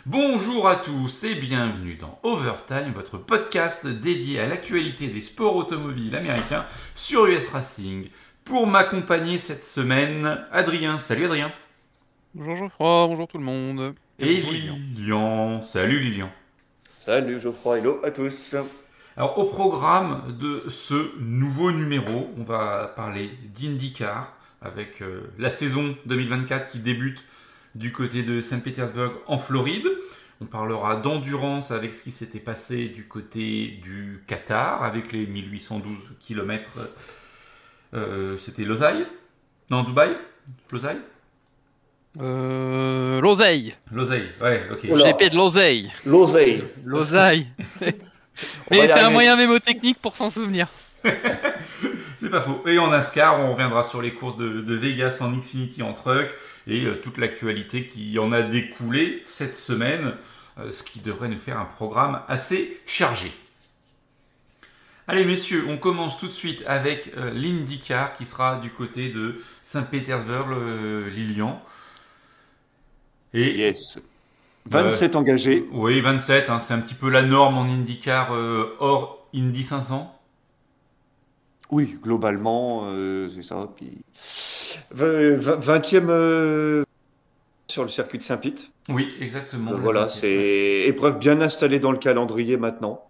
Bonjour à tous et bienvenue dans Overtime, votre podcast dédié à l'actualité des sports automobiles américains sur US Racing. Pour m'accompagner cette semaine, Adrien. Salut Adrien. Bonjour Geoffroy, bonjour tout le monde. Et Et bonjour Lilian. Lilian. Salut Lilian. Salut Geoffroy, hello à tous. Alors au programme de ce nouveau numéro, on va parler d'IndyCar avec la saison 2024 qui débute du côté de Saint-Pétersbourg en Floride. On parlera d'endurance avec ce qui s'était passé du côté du Qatar avec les 1812 km. C'était Losail. Non, Dubaï. Losail. L'oseille. Losail, ouais, ok. Oula. GP de l'oseille. L'oseille. L'oseille. On va Mais y c'est un arriver. moyen mémotechnique pour s'en souvenir. C'est pas faux. Et en NASCAR, on reviendra sur les courses de Vegas en Xfinity en truck et toute l'actualité qui en a découlé cette semaine, ce qui devrait nous faire un programme assez chargé. Allez messieurs, on commence tout de suite avec l'IndyCar qui sera du côté de Saint-Pétersbourg, Lilian. Et Yes. 27 engagés. oui, 27, hein, c'est un petit peu la norme en IndyCar hors Indy 500. Oui, globalement, c'est ça. Puis 20e sur le circuit de Saint-Pete. Oui, exactement. Voilà, c'est épreuve bien installée dans le calendrier maintenant.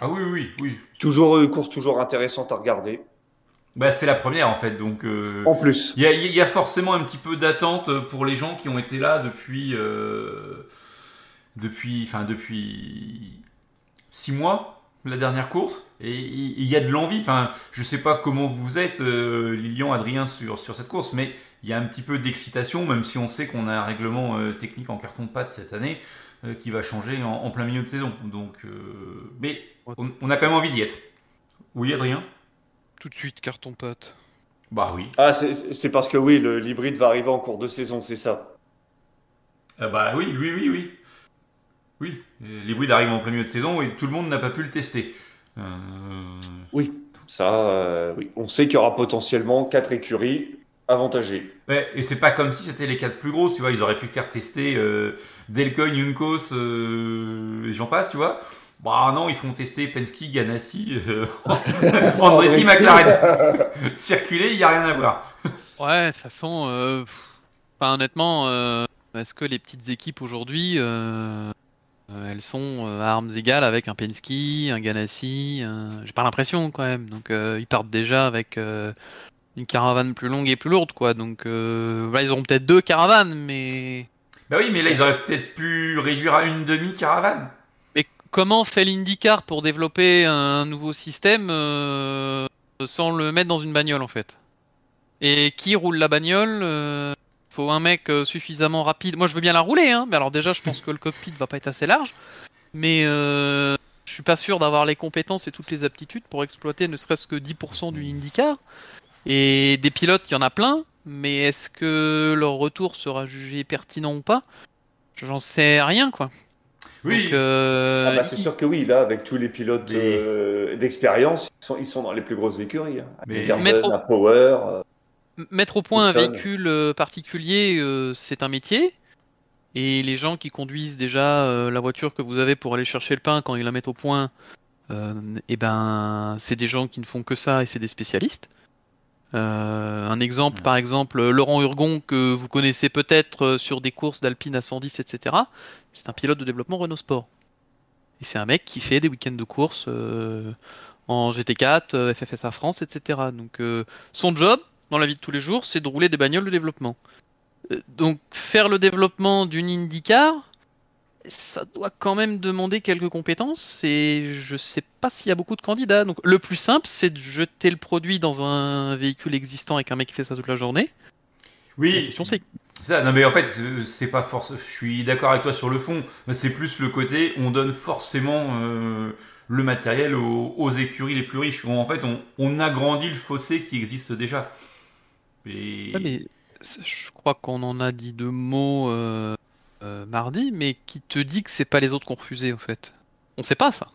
Ah oui, oui, oui. Toujours course toujours intéressante à regarder. Bah, c'est la première en fait, donc En plus. il y a forcément un petit peu d'attente pour les gens qui ont été là depuis 6 mois, la dernière course, et il y a de l'envie. Enfin, je sais pas comment vous êtes, Lilian, Adrien, sur cette course, mais il y a un petit peu d'excitation, même si on sait qu'on a un règlement technique en carton de pâte cette année qui va changer en plein milieu de saison. Donc, mais on a quand même envie d'y être. Oui, Adrien? Tout de suite, carton-pâte. Bah oui. Ah, c'est parce que oui, l'hybride va arriver en cours de saison, c'est ça. Bah oui, oui, oui, oui. Oui, l'hybride arrive en plein milieu de saison et tout le monde n'a pas pu le tester. Euh, Oui, ça, oui. On sait qu'il y aura potentiellement 4 écuries avantagées. Ouais, et c'est pas comme si c'était les quatre plus grosses, tu vois. Ils auraient pu faire tester Delcoin, Juncos, et j'en passe, tu vois. Bah non, ils font tester Penske, Ganassi, Andretti, McLaren. Circuler, il n'y a rien à voir. Ouais, de toute façon, enfin, honnêtement, est-ce que les petites équipes aujourd'hui, elles sont à armes égales avec un Penske, un Ganassi j'ai pas l'impression quand même. Donc ils partent déjà avec une caravane plus longue et plus lourde, quoi. Donc là, ils auront peut-être deux caravanes, mais Bah oui, mais là, ils auraient peut-être pu réduire à une demi-caravane. Mais comment fait l'IndyCar pour développer un nouveau système sans le mettre dans une bagnole en fait? Et qui roule la bagnole faut un mec suffisamment rapide. Moi je veux bien la rouler, hein, mais alors déjà je pense que le cockpit va pas être assez large. Mais je suis pas sûr d'avoir les compétences et toutes les aptitudes pour exploiter ne serait-ce que 10% d'une IndyCar. Et des pilotes, il y en a plein, mais est-ce que leur retour sera jugé pertinent ou pas? J'en sais rien quoi. Donc, Oui, Ah bah c'est sûr que oui, là, avec tous les pilotes mais, d'expérience, ils sont dans les plus grosses écuries. Hein. mais mettre Garden, au, à Power, mettre au point un Dixon. véhicule particulier, c'est un métier. Et les gens qui conduisent déjà la voiture que vous avez pour aller chercher le pain quand ils la mettent au point, et ben, c'est des gens qui ne font que ça et c'est des spécialistes. Un exemple, par exemple, Laurent Urgon, que vous connaissez peut-être sur des courses d'Alpine à 110, etc. C'est un pilote de développement Renault Sport. Et c'est un mec qui fait des week-ends de course en GT4, FFSA France, etc. Donc son job dans la vie de tous les jours, c'est de rouler des bagnoles de développement. Donc faire le développement d'une IndyCar, ça doit quand même demander quelques compétences et je sais pas s'il y a beaucoup de candidats. Donc le plus simple, c'est de jeter le produit dans un véhicule existant avec un mec qui fait ça toute la journée. La oui, question c'est ça, non mais en fait, c'est pas forcément. Je suis d'accord avec toi sur le fond, mais c'est plus le côté, on donne forcément le matériel aux écuries les plus riches. En fait, on agrandit le fossé qui existe déjà. ouais, Et mais je crois qu'on en a dit deux mots mardi, mais qui te dit que c'est pas les autres qui ont refusé en fait. On sait pas ça.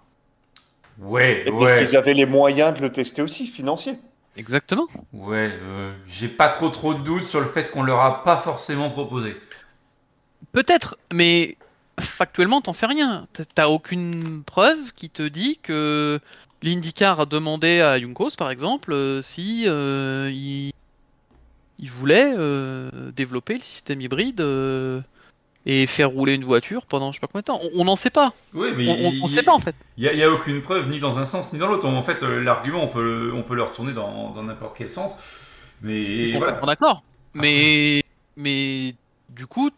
ouais, Et peut-être ouais, qu'ils avaient les moyens de le tester aussi, financiers. Exactement. ouais. J'ai pas trop de doutes sur le fait qu'on leur a pas forcément proposé. Peut-être, mais factuellement, t'en sais rien. T'as aucune preuve qui te dit que l'IndyCar a demandé à Juncos, par exemple, si il voulait développer le système hybride et faire rouler une voiture pendant je sais pas combien de temps. On n'en sait pas. Oui, mais On sait pas en fait. il y a aucune preuve ni dans un sens ni dans l'autre. En fait, l'argument, on peut le retourner dans n'importe quel sens. Je suis Mais voilà. complètement d'accord. Mais du coup,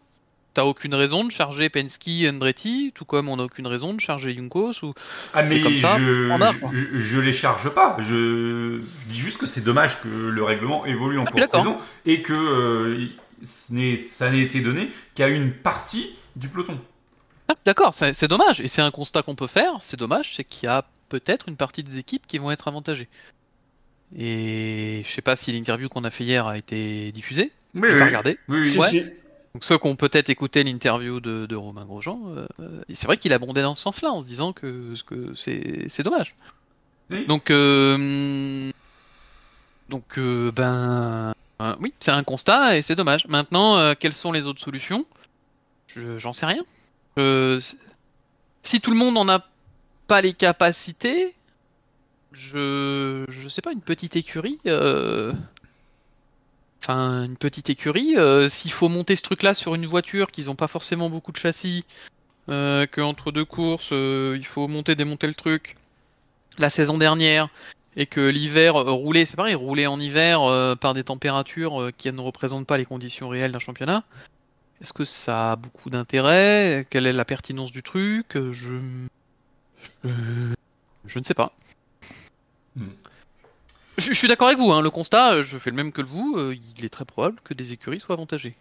t'as aucune raison de charger Penske et Andretti, tout comme on n'a aucune raison de charger Juncos ou Ah, c'est mais comme ça. On a quoi. je les charge pas. Je dis juste que c'est dommage que le règlement évolue en Ah, je suis cours de d'accord. saison et que ça n'ait été donné qu'à une partie du peloton. Ah, d'accord, c'est dommage. Et c'est un constat qu'on peut faire. C'est dommage, c'est qu'il y a peut-être une partie des équipes qui vont être avantagées. Et je sais pas si l'interview qu'on a fait hier a été diffusée. Oui, J'ai oui, pas regardé. oui, oui. Si, Ouais. si. Donc ceux qui ont peut-être écouté l'interview de Romain Grosjean, c'est vrai qu'il abondait dans ce sens-là en se disant que c'est dommage. Oui. Donc oui, c'est un constat et c'est dommage. Maintenant, quelles sont les autres solutions? J'en sais rien. Euh, Si tout le monde n'en a pas les capacités, je sais pas, une petite écurie. Enfin, une petite écurie, s'il faut monter ce truc-là sur une voiture qu'ils ont pas forcément beaucoup de châssis, que entre deux courses, il faut monter, démonter le truc. La saison dernière, et que l'hiver, rouler, c'est pareil, rouler en hiver par des températures qui ne représentent pas les conditions réelles d'un championnat. Est-ce que ça a beaucoup d'intérêt? Quelle est la pertinence du truc? Je ne sais pas. Hmm. Je suis d'accord avec vous, hein, le constat, je fais le même que vous, il est très probable que des écuries soient avantagées.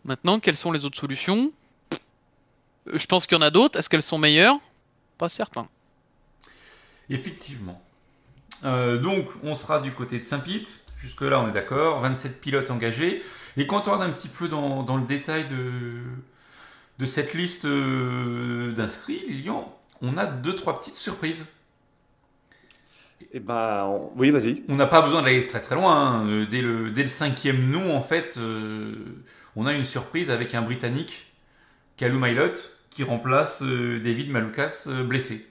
Maintenant, quelles sont les autres solutions? Je pense qu'il y en a d'autres, est-ce qu'elles sont meilleures? Pas certain. Effectivement. Donc, on sera du côté de Saint-Pete. Jusque-là, on est d'accord. 27 pilotes engagés. Et quand on regarde un petit peu dans le détail de cette liste d'inscrits, Lilian, on a 2-3 petites surprises. Eh ben, oui, vas-y. On n'a pas besoin d'aller très très loin, hein. Dès le cinquième nom, en fait, on a une surprise avec un Britannique, Callum Ilott, qui remplace David Malukas blessé.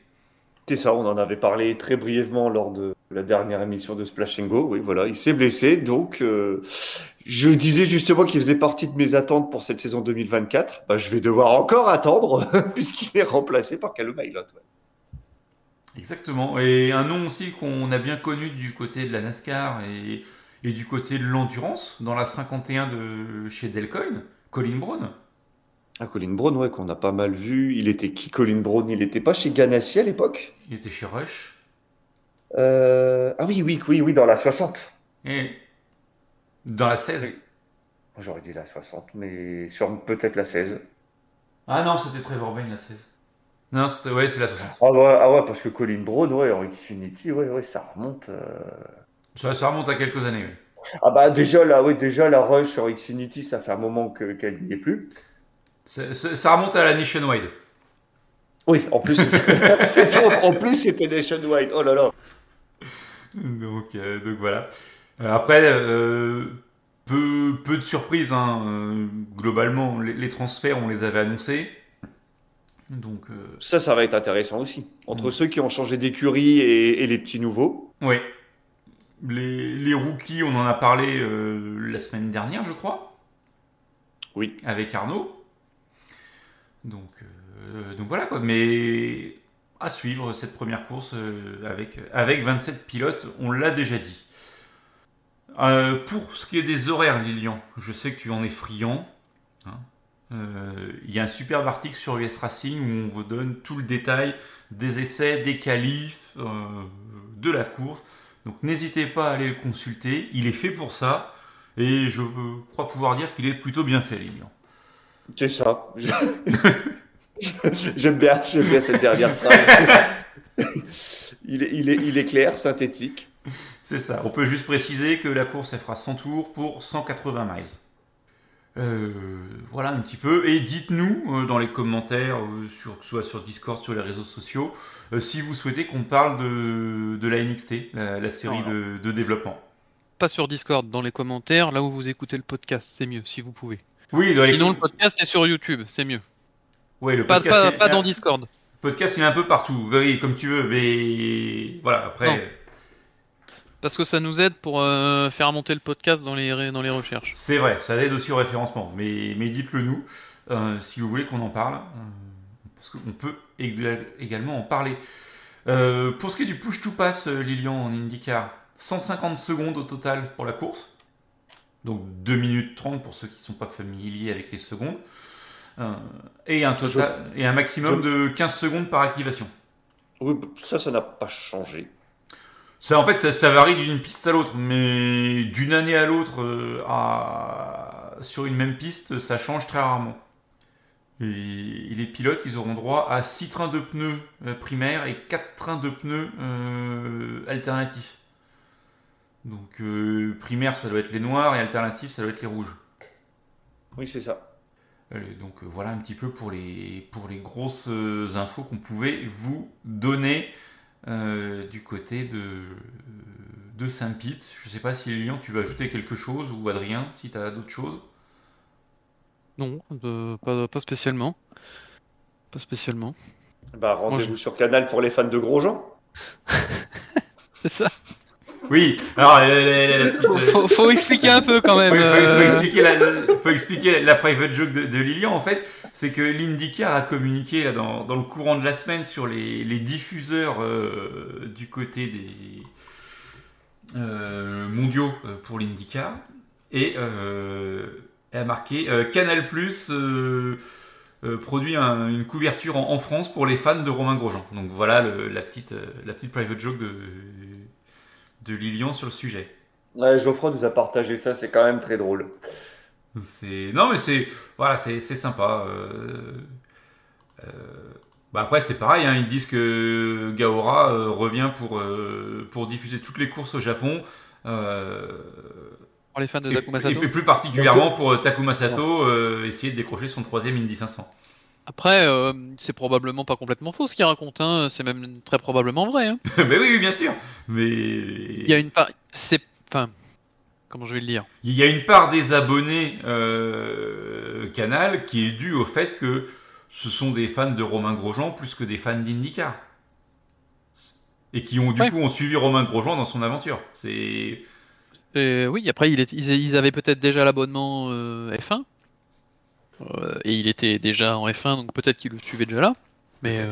C'est ça, on en avait parlé très brièvement lors de la dernière émission de Splash and Go. Oui, voilà, il s'est blessé. Donc, je disais justement qu'il faisait partie de mes attentes pour cette saison 2024. Bah, je vais devoir encore attendre, puisqu'il est remplacé par Callum Ilott. Ouais. Exactement. Et un nom aussi qu'on a bien connu du côté de la NASCAR et du côté de l'endurance, dans la 51 de chez Delcoin, Colin Braun. Ah, Colin Braun, ouais, qu'on a pas mal vu. Il était qui, Colin Braun? Il était pas chez Ganassi à l'époque? Il était chez Rush. Ah oui, oui, oui, oui, dans la 60. Et dans la 16. Oui. J'aurais dit la 60, mais sur peut-être la 16. Ah non, c'était Trevor Bayne la 16. Non, c'est la 60. Ah ouais, parce que Colin Braun, ouais, en Xfinity, ouais, ouais, ça remonte. Ça remonte à quelques années, oui. Ah bah déjà là, ouais, déjà la Rush sur Xfinity, ça fait un moment qu'elle n'y est plus. Ça remonte à la Nationwide. Oui, en plus, c'est ça. En plus, c'était Nationwide. Oh là là. Donc voilà. Après, peu de surprises, hein. Globalement, les transferts, on les avait annoncés. Donc, Ça va être intéressant aussi. Entre ceux qui ont changé d'écurie et les petits nouveaux. ouais. Les rookies, on en a parlé la semaine dernière, je crois, Oui. avec Arnaud. Donc voilà quoi. Mais à suivre cette première course avec 27 pilotes, on l'a déjà dit. Pour ce qui est des horaires, Lilian, je sais que tu en es friand. Hein. Il y a un superbe article sur US Racing où on vous donne tout le détail des essais, des qualifs, de la course. Donc n'hésitez pas à aller le consulter, il est fait pour ça, et je crois pouvoir dire qu'il est plutôt bien fait, Lilian. C'est ça. J'aime bien cette dernière phrase. Il est clair, synthétique. C'est ça, on peut juste préciser que la course elle fera 100 tours pour 180 miles. Voilà un petit peu, et dites-nous dans les commentaires, que ce soit sur Discord, sur les réseaux sociaux, si vous souhaitez qu'on parle de la NXT, la série de développement. Pas sur Discord, dans les commentaires, là où vous écoutez le podcast, c'est mieux, si vous pouvez. Oui, Sinon, le podcast est sur YouTube, c'est mieux. Ouais, le Pas, podcast, pas dans Discord. podcast, il est un peu partout. Oui, comme tu veux, mais voilà, après. Non. Parce que ça nous aide pour faire monter le podcast dans les recherches. C'est vrai, ça aide aussi au référencement. Mais dites-le nous, si vous voulez qu'on en parle. Parce qu'on peut également en parler. Pour ce qui est du push to pass, Lilian, en IndyCar, 150 secondes au total pour la course. Donc 2 minutes 30 pour ceux qui ne sont pas familiers avec les secondes. Et un maximum de 15 secondes par activation. Oui, ça n'a pas changé. Ça, en fait, ça varie d'une piste à l'autre, mais d'une année à l'autre, sur une même piste, ça change très rarement. Et les pilotes, ils auront droit à 6 trains de pneus primaires et 4 trains de pneus alternatifs. Donc primaire, ça doit être les noirs, et alternatifs, ça doit être les rouges. Oui, c'est ça. Donc voilà un petit peu pour les grosses infos qu'on pouvait vous donner du côté de Saint-Pete. Je ne sais pas si Lilian, tu veux ajouter quelque chose, ou Adrien, si tu as d'autres choses. Non, pas spécialement. Pas spécialement. Bah, rendez-vous sur Canal pour les fans de Grosjean. C'est ça. Oui, alors faut expliquer un peu quand même. Faut expliquer la private joke de Lilian, en fait. C'est que l'IndyCar a communiqué là, dans le courant de la semaine sur les diffuseurs du côté des mondiaux pour l'IndyCar. Et elle a marqué Canal Plus produit une couverture en France pour les fans de Romain Grosjean. Donc voilà la petite private joke de Lilian sur le sujet. Ouais, Geoffroy nous a partagé ça, c'est quand même très drôle. Non, mais c'est sympa. Après, c'est pareil, hein, ils disent que Gaora revient pour diffuser toutes les courses au Japon. Pour les fans de Takuma Sato. Et plus particulièrement pour Takuma Sato essayer de décrocher son 3e Indy 500. Après, c'est probablement pas complètement faux ce qu'il raconte, hein. C'est même très probablement vrai. Hein. Mais oui, bien sûr. Mais il y a une part, comment je vais le dire ? Il y a une part des abonnés Canal qui est due au fait que ce sont des fans de Romain Grosjean plus que des fans d'IndyCar. Et qui ont ont suivi Romain Grosjean dans son aventure. Oui, après ils avaient peut-être déjà l'abonnement F1. Et il était déjà en F1, donc peut-être qu'il le suivait déjà là. Mais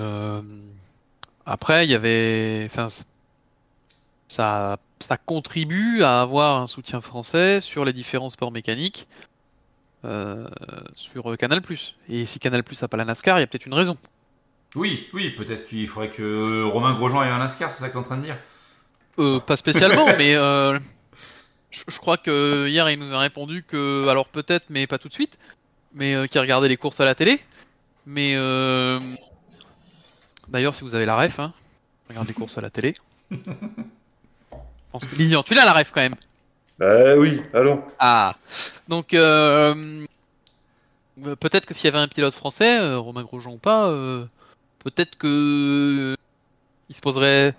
après, il y avait, ça contribue à avoir un soutien français sur les différents sports mécaniques sur Canal+. Et si Canal+ n'a pas la NASCAR, il y a peut-être une raison. Oui, peut-être qu'il faudrait que Romain Grosjean ait un NASCAR, c'est ça que tu es en train de dire ? Pas spécialement, mais je crois que hier il nous a répondu que, alors peut-être, mais pas tout de suite. Mais qui regardait les courses à la télé. Mais d'ailleurs, si vous avez la ref, hein, regardez les courses à la télé. Je pense que Lilian, tu l'as la ref quand même. Oui, allons. Ah, donc peut-être que s'il y avait un pilote français, Romain Grosjean ou pas, peut-être que il se poserait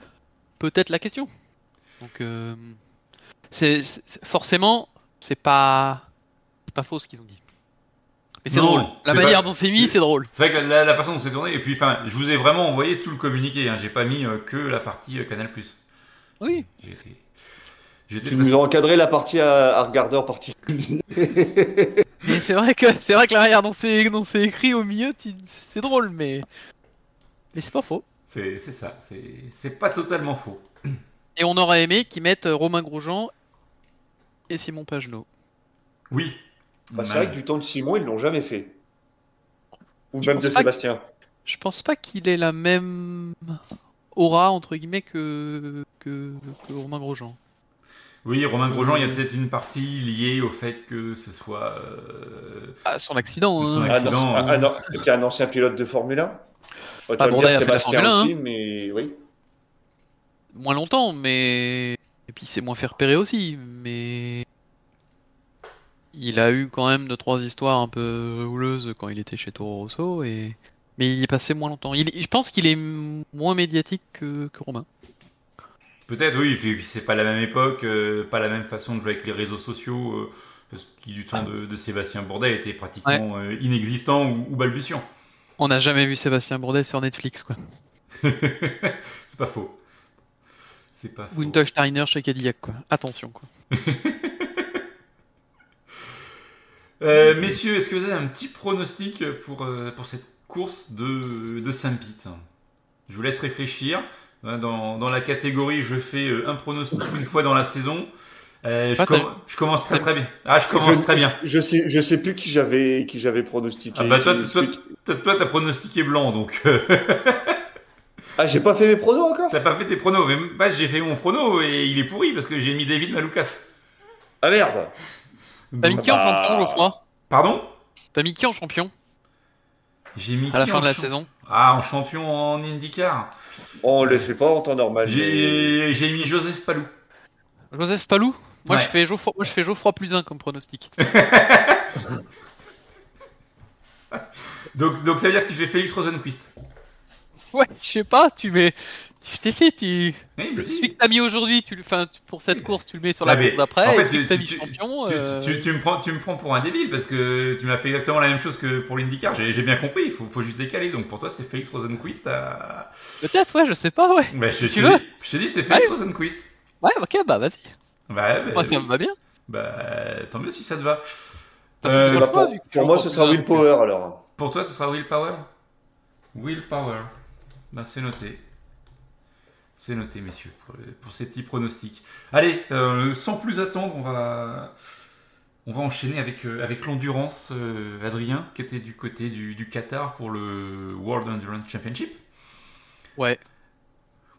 peut-être la question. Donc forcément, c'est pas faux ce qu'ils ont dit. Mais c'est drôle. La manière dont c'est mis, c'est drôle. C'est vrai que la façon dont c'est tourné, et puis je vous ai vraiment envoyé tout le communiqué, hein. J'ai pas mis que la partie Canal+. Oui. Tu nous as encadré la partie à regarder en particulier. Mais c'est vrai que la manière dont c'est écrit au milieu, c'est drôle, mais c'est pas faux. C'est ça, c'est pas totalement faux. Et on aurait aimé qu'ils mettent Romain Grosjean et Simon Pagenaud. Oui. C'est vrai que du temps de Simon, ils l'ont jamais fait. Ou même de Sébastien. Je pense pas qu'il ait la même aura, entre guillemets, que Romain Grosjean. Oui, Romain Grosjean, il y a peut-être une partie liée au fait que ce soit... son accident. Son accident. Qui est un ancien pilote de Formule 1. Bourdais a fait la Formule 1. Aussi, mais oui. Moins longtemps, mais... Et puis c'est moins fait repérer aussi, mais... Il a eu quand même 2-3 histoires un peu houleuses quand il était chez Toro Rosso, mais il est passé moins longtemps. Je pense qu'il est moins médiatique que Romain. Peut-être, oui, et puis c'est pas la même époque, pas la même façon de jouer avec les réseaux sociaux, qui du temps de Sébastien Bourdais était pratiquement inexistant ou balbutiant. On n'a jamais vu Sébastien Bourdet sur Netflix, quoi. C'est pas faux. C'est pas faux. Gunther Steiner chez Cadillac, quoi. Attention, quoi. Messieurs, est-ce que vous avez un petit pronostic pour cette course de Saint-Pete? Je vous laisse réfléchir. Dans la catégorie, je fais un pronostic une fois dans la saison. Je commence très bien. Ah, je commence très bien. Je sais plus qui j'avais pronostiqué. Ah bah toi, t'as pronostiqué blanc, donc Ah, j'ai pas fait mes pronos encore. t'as pas fait tes pronos. Mais bah, j'ai fait mon prono et il est pourri parce que j'ai mis David Maloukas. Ah merde. T'as mis qui en champion, Geoffroy? Pardon? T'as mis qui en champion J'ai mis à la qui fin en de la champ- saison? Ah, en champion en IndyCar. On le fait pas en temps normal. mais- J'ai mis Joseph Palou. Joseph Palou? Moi, Ouais. je fais Geoffroy plus 1 comme pronostic. Donc ça veut dire que tu fais Félix Rosenquist. Ouais, je sais pas, tu t'es fait, Oui, mais si. celui que t'as mis aujourd'hui, pour cette course, tu le mets sur Ah, la mais course d'après, en et fait, celui que t'as mis champion, tu me prends pour un débile parce que tu m'as fait exactement la même chose que pour l'IndyCar. J'ai bien compris, faut juste décaler. Donc pour toi, c'est Félix Rosenquist à. peut-être, ouais, je sais pas, ouais. Bah, Si tu veux. je te dis, c'est Félix Ouais. Rosenquist. Ouais, ok, bah vas-y. Bah, Moi, ça me va bien. bah, tant mieux si ça te va. Parce que Euh, c'est Bah, pas le choix, pour vu que c'est pour moi, Geoffroy ce sera plus un. Will Power alors. Pour toi, ce sera Willpower. Willpower. Bah, c'est noté. C'est noté, messieurs, pour ces petits pronostics. Allez, sans plus attendre, on va enchaîner avec l'endurance, Adrien, qui était du côté du Qatar pour le World Endurance Championship. Ouais,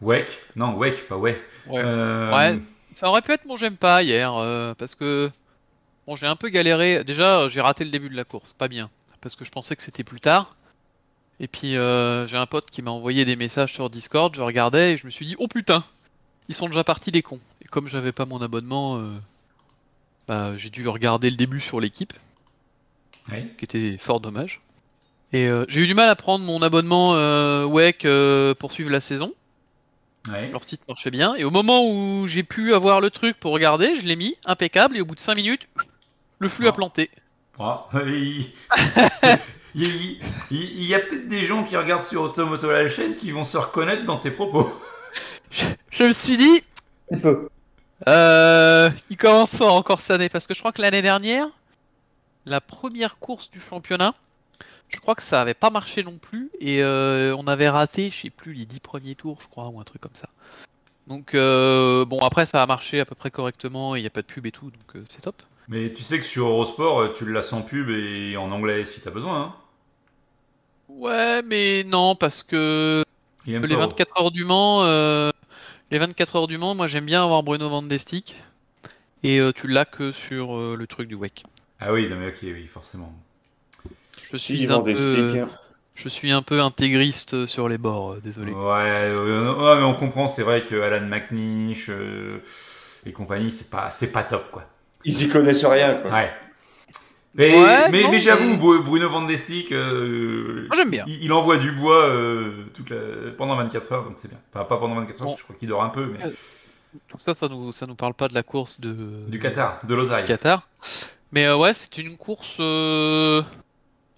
WEC. Non, WEC, pas ouais. ouais. Ouais, ça aurait pu être mon j'aime pas hier, parce que bon, j'ai un peu galéré. Déjà, j'ai raté le début de la course, pas bien, parce que je pensais que c'était plus tard. Et puis j'ai un pote qui m'a envoyé des messages sur Discord, je regardais et je me suis dit oh putain, ils sont déjà partis les cons. Et comme j'avais pas mon abonnement, bah, j'ai dû regarder le début sur l'équipe, Ouais. qui était fort dommage. Et j'ai eu du mal à prendre mon abonnement WEC pour suivre la saison. Ouais. Leur site marchait bien. Et au moment où j'ai pu avoir le truc pour regarder, je l'ai mis, impeccable. Et au bout de 5 minutes, le flux a planté. Ah, il y a peut-être des gens qui regardent sur Automoto la chaîne qui vont se reconnaître dans tes propos. Je me suis dit, Un peu. il commence fort encore cette année. Parce que je crois que l'année dernière, la première course du championnat, je crois que ça avait pas marché non plus. Et on avait raté, je sais plus, les 10 premiers tours, je crois, ou un truc comme ça. Donc bon, après ça a marché à peu près correctement. Il n'y a pas de pub et tout, donc c'est top. Mais tu sais que sur Eurosport, tu l'as sans pub et en anglais si t'as besoin. Hein. Ouais, mais non, parce que Il aime les pas. 24 heures du Mans, moi j'aime bien avoir Bruno Van de Stick. Et tu l'as que sur le truc du WEC. Ah oui, non, mais ok, oui, forcément. Je Si, suis ils un vendent des peu, sticks. je suis un peu intégriste sur les bords, désolé. Ouais, ouais, mais on comprend, c'est vrai que Alan McNish et compagnie, c'est pas top, quoi. Ils y connaissent rien, quoi. Ouais. Ouais, non, mais j'avoue, mais- Bruno Van de Stick, Moi j'aime bien. il envoie du bois pendant 24 heures, donc c'est bien. Enfin, pas pendant 24 heures, Bon. je crois qu'il dort un peu, mais Tout ça, ça nous parle pas de la course de du Qatar, de Losail. Qatar. Mais ouais, c'est une course. Je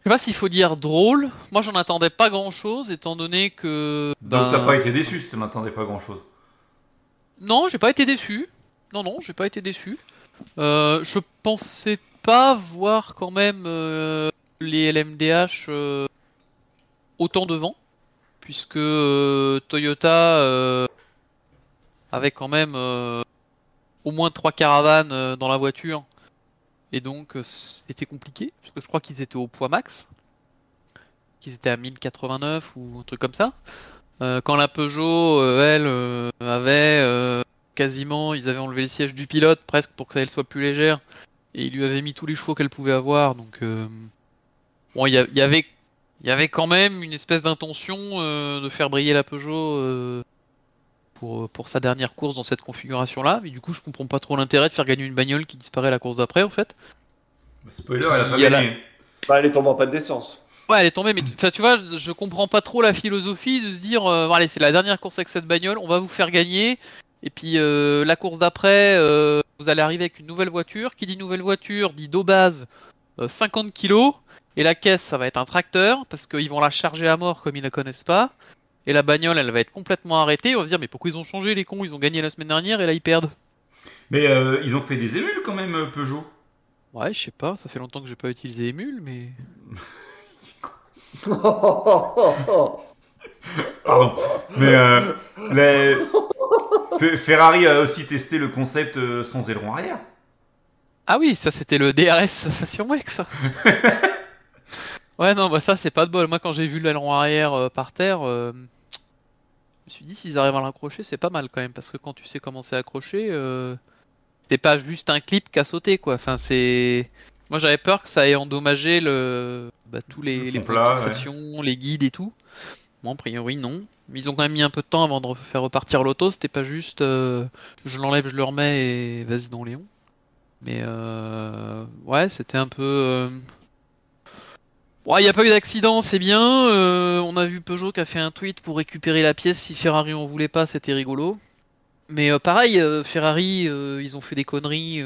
sais pas s'il faut dire drôle. Moi, j'en attendais pas grand-chose, étant donné que. Donc t'as pas été déçu si tu n'attendais pas grand-chose. Non, j'ai pas été déçu. Non, j'ai pas été déçu. Je pensais pas voir quand même les LMDH autant devant, puisque Toyota avait quand même au moins 3 caravanes dans la voiture, et donc c'était compliqué, parce que je crois qu'ils étaient au poids max, qu'ils étaient à 1089 ou un truc comme ça. Quand la Peugeot, elle, avait quasiment, ils avaient enlevé le siège du pilote presque pour qu'elle soit plus légère, et ils lui avaient mis tous les chevaux qu'elle pouvait avoir, donc bon, il y avait quand même une espèce d'intention de faire briller la Peugeot pour sa dernière course dans cette configuration-là, mais du coup je comprends pas trop l'intérêt de faire gagner une bagnole qui disparaît la course d'après en fait. Spoiler, elle a pas Il y a gagné. Bah, elle est tombée en panne d'essence. Ouais, elle est tombée, mais enfin, tu vois, je comprends pas trop la philosophie de se dire, bon, allez, c'est la dernière course avec cette bagnole, on va vous faire gagner, et puis la course d'après, vous allez arriver avec une nouvelle voiture. Qui dit nouvelle voiture dit dos base 50 kilos, Et la caisse, ça va être un tracteur, parce qu'ils vont la charger à mort comme ils la connaissent pas. Et la bagnole, elle va être complètement arrêtée. On va se dire, mais pourquoi ils ont changé les cons? Ils ont gagné la semaine dernière et là ils perdent. Mais ils ont fait des émules quand même, Peugeot. Ouais, je sais pas, ça fait longtemps que j'ai pas utilisé Emule, mais... Pardon. Mais les... Ferrari a aussi testé le concept sans aileron arrière. Ah oui, ça c'était le DRS Fashion Week, ça. Ouais, non, bah ça c'est pas de bol. Moi quand j'ai vu l'aileron arrière par terre, je me suis dit s'ils arrivent à l'accrocher, c'est pas mal quand même, parce que quand tu sais comment c'est accroché, c'est pas juste un clip qu'à sauter quoi. Enfin c'est... Moi j'avais peur que ça ait endommagé tous Le les fond points plat, de fixation, les guides et tout. Bon, a priori non. Mais ils ont quand même mis un peu de temps avant de faire repartir l'auto, c'était pas juste je l'enlève, je le remets et vas-y dans Léon. Mais ouais, c'était un peu... Ouais, il n'y a pas eu d'accident, c'est bien. On a vu Peugeot qui a fait un tweet pour récupérer la pièce si Ferrari en voulait pas, c'était rigolo. Mais pareil, Ferrari, ils ont fait des conneries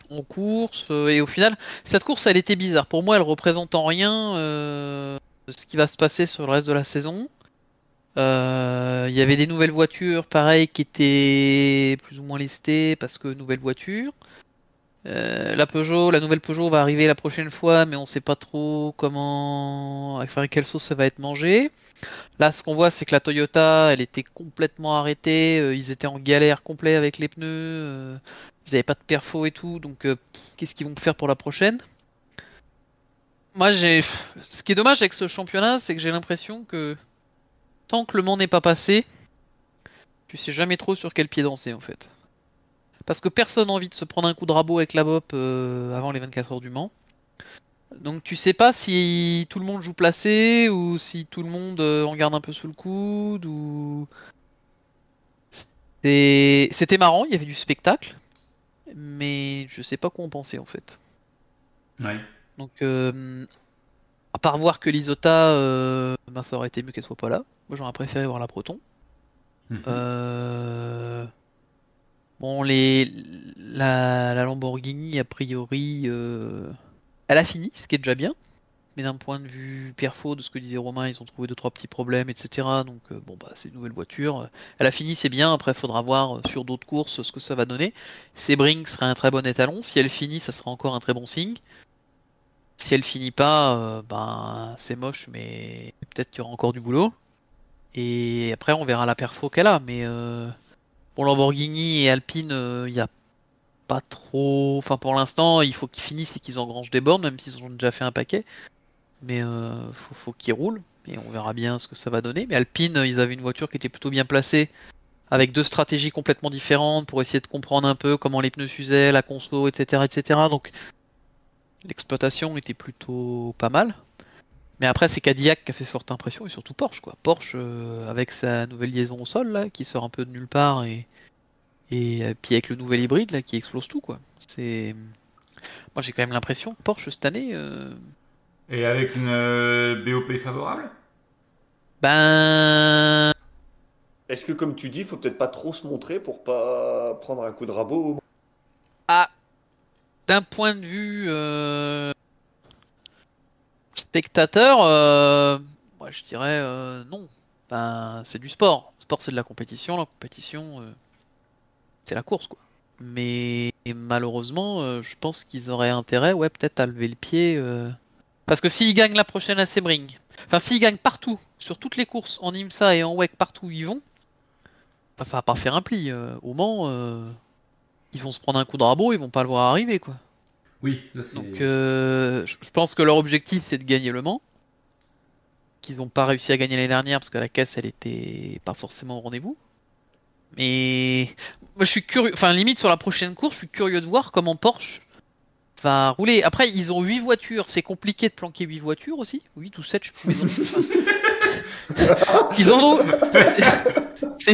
en course. Et au final, cette course, elle était bizarre. Pour moi, elle représente en rien ce qui va se passer sur le reste de la saison. Il y avait des nouvelles voitures, pareil, qui étaient plus ou moins listées parce que nouvelles voitures. La nouvelle Peugeot va arriver la prochaine fois, mais on sait pas trop comment, avec quelle sauce ça va être mangé. Là, ce qu'on voit, c'est que la Toyota, elle était complètement arrêtée. Ils étaient en galère complète avec les pneus. Ils avaient pas de perfo et tout. Donc, qu'est-ce qu'ils vont faire pour la prochaine? Moi, ce qui est dommage avec ce championnat, c'est que j'ai l'impression que tant que le Mans n'est pas passé, tu sais jamais trop sur quel pied danser en fait. Parce que personne n'a envie de se prendre un coup de rabot avec la BOP avant les 24 heures du Mans. Donc tu sais pas si tout le monde joue placé ou si tout le monde en garde un peu sous le coude ou... C'était marrant, il y avait du spectacle, mais je sais pas quoi en penser en fait. Ouais. Donc à part voir que l'Isota, ben, ça aurait été mieux qu'elle soit pas là. Moi j'aurais préféré voir la Proton. Euh... Bon, la Lamborghini, a priori, elle a fini, ce qui est déjà bien. Mais d'un point de vue perfo, de ce que disait Romain, ils ont trouvé 2-3 petits problèmes, etc. Donc, bon, bah, c'est une nouvelle voiture. Elle a fini, c'est bien. Après, il faudra voir sur d'autres courses ce que ça va donner. Sebring serait un très bon étalon. Si elle finit, ça sera encore un très bon signe. Si elle finit pas, ben, c'est moche, mais peut-être qu'il y aura encore du boulot. Et après, on verra la perfo qu'elle a. Mais pour Lamborghini et Alpine, il y a pas trop. Enfin, pour l'instant, il faut qu'ils finissent et qu'ils engrangent des bornes, même s'ils ont déjà fait un paquet. Mais faut qu'ils roulent. Et on verra bien ce que ça va donner. Mais Alpine, ils avaient une voiture qui était plutôt bien placée, avec deux stratégies complètement différentes pour essayer de comprendre un peu comment les pneus s'usaient, la conso, etc., etc. Donc, l'exploitation était plutôt pas mal. Mais après, c'est Cadillac qui a fait forte impression et surtout Porsche, quoi. Porsche, avec sa nouvelle liaison au sol, là, qui sort un peu de nulle part et puis avec le nouvel hybride là qui explose tout quoi. C'est Moi j'ai quand même l'impression que Porsche cette année Et avec une BOP favorable? ben Est-ce que, comme tu dis, il faut peut-être pas trop se montrer pour pas prendre un coup de rabot? ah d'un point de vue spectateur moi je dirais non. Ben c'est du sport. Le sport c'est de la compétition, la compétition c'est la course quoi. Mais malheureusement je pense qu'ils auraient intérêt ouais peut-être à lever le pied parce que s'ils gagnent la prochaine à Sebring, enfin s'ils gagnent partout, sur toutes les courses, en IMSA et en WEC, partout où ils vont, enfin, ça va pas faire un pli. Au Mans, ils vont se prendre un coup de rabot, ils vont pas le voir arriver quoi. Oui, ça c'est. Donc je pense que leur objectif c'est de gagner le Mans, qu'ils n'ont pas réussi à gagner l'année dernière parce que la caisse elle était pas forcément au rendez-vous. Mais moi je suis curieux, enfin limite sur la prochaine course, je suis curieux de voir comment Porsche va rouler. Après, ils ont 8 voitures. C'est compliqué de planquer 8 voitures aussi. 8 ou 7, je sais plus. Ils en ont.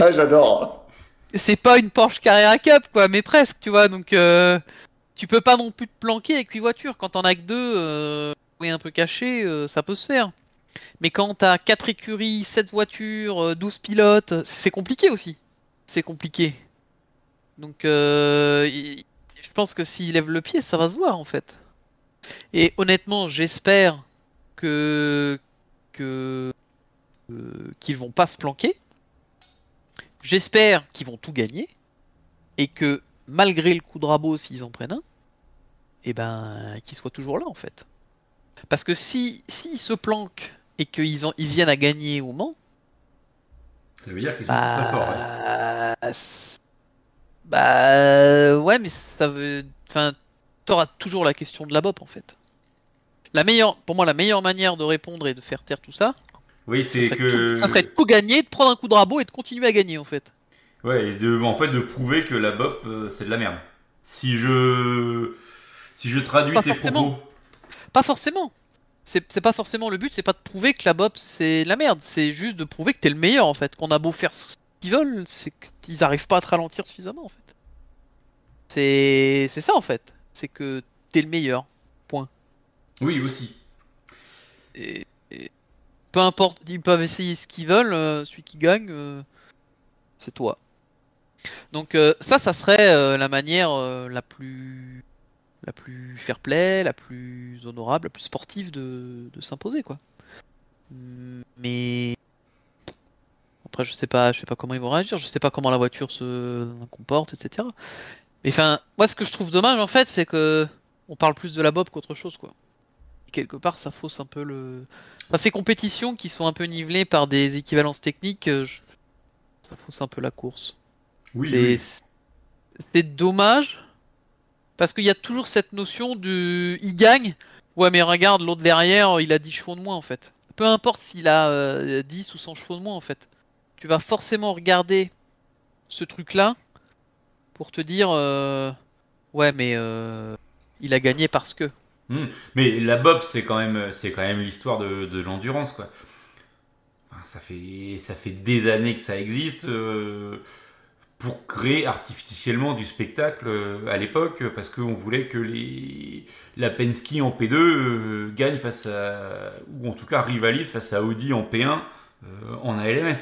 Ah, j'adore. C'est pas une Porsche Carrera Cup, quoi, mais presque, tu vois. Donc, tu peux pas non plus te planquer avec 8 voitures. Quand t'en as que 2, un peu caché, ça peut se faire. Mais quand t'as 4 écuries, 7 voitures, 12 pilotes, c'est compliqué aussi. C'est compliqué. Donc, je pense que s'ils lèvent le pied, ça va se voir en fait. Et honnêtement, j'espère que que qu'ils vont pas se planquer. J'espère qu'ils vont tout gagner et que malgré le coup de rabot, s'ils en prennent un, et ben qu'ils soient toujours là en fait. Parce que si s'ils se planquent et ils viennent à gagner au Mans, Ça veut dire qu'ils sont très très forts, ouais. ouais, mais ça veut, enfin, t'auras toujours la question de la BOP en fait. Pour moi, la meilleure manière de répondre et de faire taire tout ça, Oui, c'est ça serait que. tout gagner, de prendre un coup de rabot et de continuer à gagner en fait. Ouais, et en fait, de prouver que la BOP, c'est de la merde. Si je. Si je traduis Pas tes forcément. propos. Pas forcément. C'est pas forcément le but, c'est pas de prouver que la BOP c'est de la merde, c'est juste de prouver que t'es le meilleur en fait. Qu'on a beau faire ce qu'ils veulent, c'est qu'ils arrivent pas à te ralentir suffisamment en fait. C'est ça en fait. C'est que t'es le meilleur. Point. Oui, aussi. Et peu importe, ils peuvent essayer ce qu'ils veulent, celui qui gagne, c'est toi. Donc ça serait la manière la plus fair play, la plus honorable, la plus sportive de s'imposer quoi. Mais après je sais pas comment ils vont réagir, je sais pas comment la voiture se comporte, etc. Mais enfin, moi ce que je trouve dommage en fait, c'est que on parle plus de la bob qu'autre chose quoi. Et quelque part ça fausse un peu le. Enfin, ces compétitions qui sont un peu nivelées par des équivalences techniques, ça fausse un peu la course. Oui, C'est oui. c'est dommage parce qu'il y a toujours cette notion de il gagne. Ouais mais regarde l'autre derrière, il a 10 chevaux de moins en fait. Peu importe s'il a 10 ou 100 chevaux de moins en fait. Tu vas forcément regarder ce truc-là pour te dire ouais mais il a gagné parce que. Hmm. Mais la BOP, c'est quand même l'histoire de l'endurance, quoi. Enfin, ça fait des années que ça existe. Pour créer artificiellement du spectacle à l'époque, parce qu'on voulait que la Penske en P2 gagne face à, ou en tout cas rivalise face à Audi en P1 en ALMS.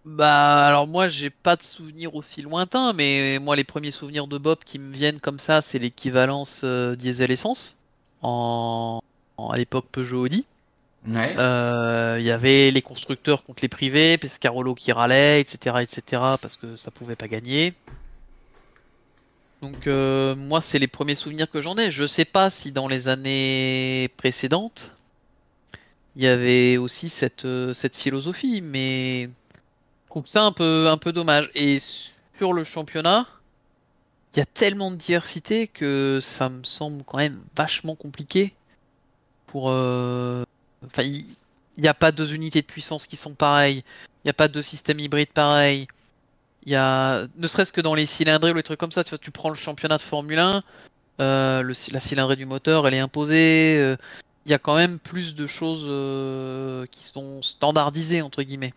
Bah alors moi j'ai pas de souvenirs aussi lointains, mais moi les premiers souvenirs de Bob qui me viennent comme ça, c'est l'équivalence diesel essence à l'époque Peugeot Audi. Ouais. Il y avait les constructeurs contre les privés, Pescarolo qui râlait, etc., etc. parce que ça pouvait pas gagner. Donc moi c'est les premiers souvenirs que j'en ai. Je sais pas si dans les années précédentes il y avait aussi cette philosophie, mais je trouve ça un peu dommage. Et sur le championnat, il y a tellement de diversité que ça me semble quand même vachement compliqué pour. Enfin, il n'y a pas deux unités de puissance qui sont pareilles. Il n'y a pas deux systèmes hybrides pareils. Il y a, ne serait-ce que dans les cylindrées ou les trucs comme ça, tu vois, tu prends le championnat de Formule 1, la cylindrée du moteur, elle est imposée. Il y a quand même plus de choses qui sont standardisées entre guillemets.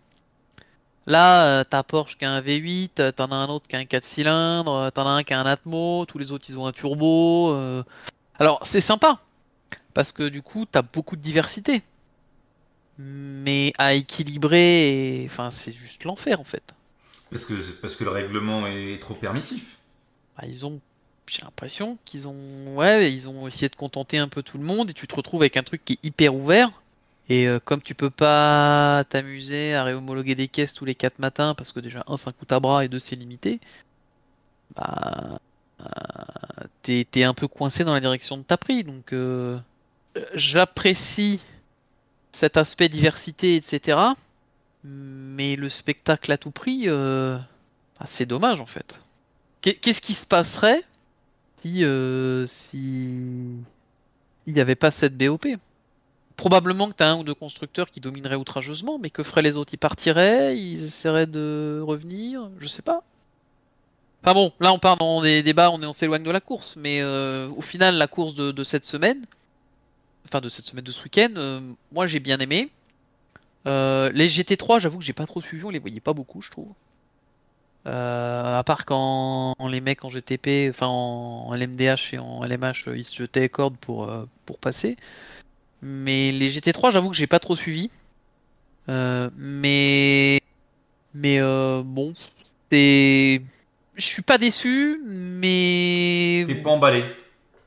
Là, t'as Porsche qui a un V8, t'en as un autre qui a un 4 cylindres, t'en as un qui a un Atmo, tous les autres ils ont un turbo. Alors c'est sympa, parce que du coup t'as beaucoup de diversité. Mais à équilibrer, enfin c'est juste l'enfer en fait. Parce que le règlement est trop permissif. Bah, j'ai l'impression qu'ils ont, ouais, ils ont essayé de contenter un peu tout le monde et tu te retrouves avec un truc qui est hyper ouvert. Et comme tu peux pas t'amuser à réhomologuer des caisses tous les 4 matins parce que déjà un c'est un coup à bras et deux c'est limité, bah t'es un peu coincé dans la direction de ta prix. Donc j'apprécie cet aspect diversité etc. Mais le spectacle à tout prix, c'est dommage en fait. Qu'est-ce qui se passerait si il n'y avait pas cette BOP? Probablement que t'as un ou deux constructeurs qui domineraient outrageusement, mais que feraient les autres? Ils partiraient, ils essaieraient de revenir, je sais pas. Enfin bon, là on part dans des débats, on s'éloigne de la course, mais au final la course de cette semaine, enfin de cette semaine de ce week-end, moi j'ai bien aimé. Les GT3, j'avoue que j'ai pas trop suivi, on les voyait pas beaucoup, je trouve. À part quand les mecs en GTP, enfin en LMDH et en LMH, ils se jetaient les cordes pour passer. Mais les GT3, j'avoue que j'ai pas trop suivi. Euh, mais bon, c'est, je suis pas déçu, mais T'es pas emballé.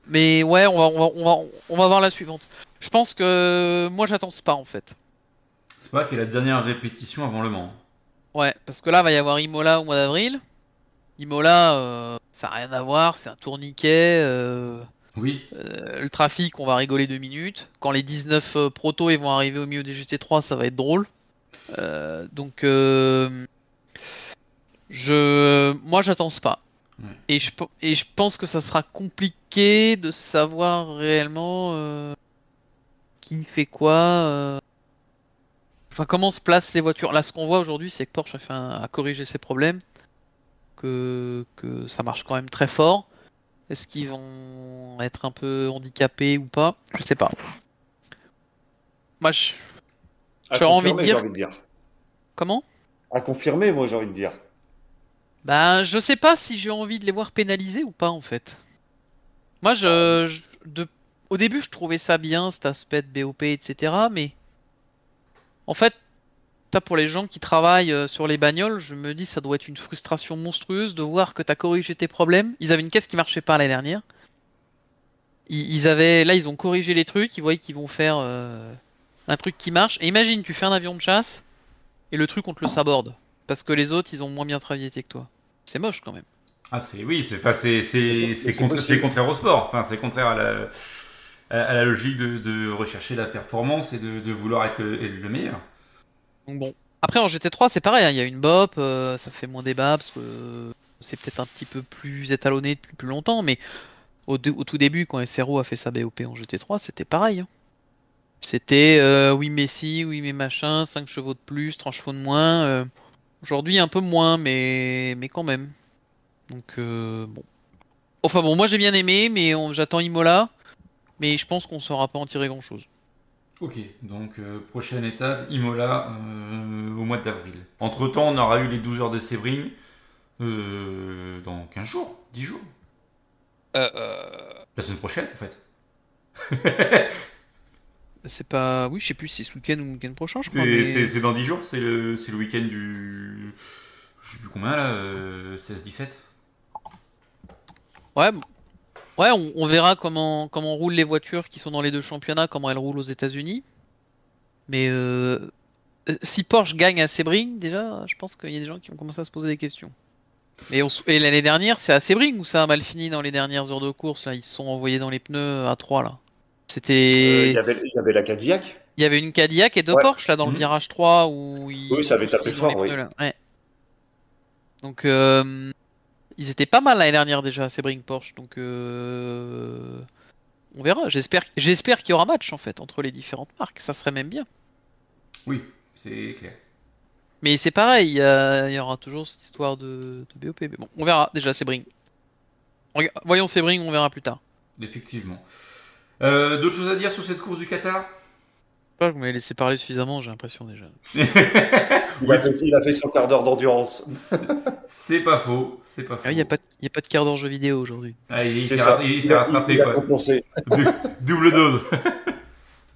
Mais ouais, on va voir la suivante. Je pense que moi j'attends Spa en fait. Spa qui est la dernière répétition avant Le Mans. Ouais, parce que là va y avoir Imola au mois d'avril. Imola, ça n'a rien à voir, c'est un tourniquet. Oui, Le trafic, on va rigoler 2 minutes. Quand les 19 protos ils vont arriver au milieu des GT3, ça va être drôle. Donc moi j'attends Spa. ouais. Et je pense que ça sera compliqué de savoir réellement qui fait quoi. Enfin, comment se placent les voitures. Là, ce qu'on voit aujourd'hui, c'est que Porsche a corrigé ses problèmes, que ça marche quand même très fort. Est-ce qu'ils vont être un peu handicapés ou pas? Je sais pas. Moi, À j'aurais envie de confirmer, j'ai dire envie de dire. comment? À confirmer, moi, j'ai envie de dire. Ben, je sais pas si j'ai envie de les voir pénalisés ou pas en fait. Moi, au début, je trouvais ça bien, cet aspect de BOP, etc. Mais en fait, pour les gens qui travaillent sur les bagnoles, je me dis ça doit être une frustration monstrueuse de voir que t'as corrigé tes problèmes. Ils avaient une caisse qui marchait pas l'année dernière. Là, ils ont corrigé les trucs. Ils voyaient qu'ils vont faire un truc qui marche. Et imagine, tu fais un avion de chasse et le truc on te le saborde parce que les autres ils ont moins bien travaillé que toi. C'est moche quand même. Ah, oui, enfin, C'est c'est possible. contraire au sport. Enfin, c'est contraire à la logique de rechercher la performance et de vouloir être le meilleur. Donc bon. Après en GT3 c'est pareil, hein, il y a une BOP, ça fait moins débat parce que c'est peut-être un petit peu plus étalonné depuis plus longtemps, mais au tout début quand SRO a fait sa BOP en GT3 c'était pareil. Hein. C'était oui mais si, oui mais machin, 5 chevaux de plus, 30 chevaux de moins. Aujourd'hui un peu moins mais quand même. Donc bon. Enfin bon moi j'ai bien aimé mais j'attends Imola, mais je pense qu'on saura pas en tirer grand chose. Ok, donc prochaine étape, Imola au mois d'avril. Entre-temps, on aura eu les 12 heures de Sebring dans 15 jours, 10 jours. La semaine prochaine, en fait. C'est pas. Oui, je sais plus si c'est ce week-end ou le week-end prochain, je crois, mais. C'est dans 10 jours, c'est le week-end du. Je sais plus combien là, 16-17. Ouais, ouais, on verra comment roulent les voitures qui sont dans les deux championnats, comment elles roulent aux États-Unis. Mais si Porsche gagne à Sebring, déjà, je pense qu'il y a des gens qui vont commencer à se poser des questions. Et l'année dernière, c'est à Sebring où ça a mal fini dans les dernières heures de course, là. Ils se sont envoyés dans les pneus à 3 là. C'était. Il y avait la Cadillac. Il y avait une Cadillac et deux Ouais. Porsche là dans le Mhm. virage 3 où Oui, ils ça ont avait tous tapé fini dans les fort, oui. pneus là. Ouais. Donc ils étaient pas mal l'année dernière déjà, Sebring Porsche. Donc on verra. J'espère qu'il y aura match en fait entre les différentes marques. Ça serait même bien. Oui, c'est clair. Mais c'est pareil, il y aura toujours cette histoire de BOP. Mais bon, on verra déjà Sebring. Voyons Sebring, on verra plus tard. Effectivement. D'autres choses à dire sur cette course du Qatar? Je sais pas, vous m'avez laissé parler suffisamment, j'ai l'impression déjà. Oui, Il a fait son quart d'heure d'endurance. c'est pas faux, c'est pas Ah oui, faux. y a pas de quart d'heure jeu vidéo aujourd'hui. Ah, C'est ça. il s'est rattrapé Il a quoi. compensé. Double dose.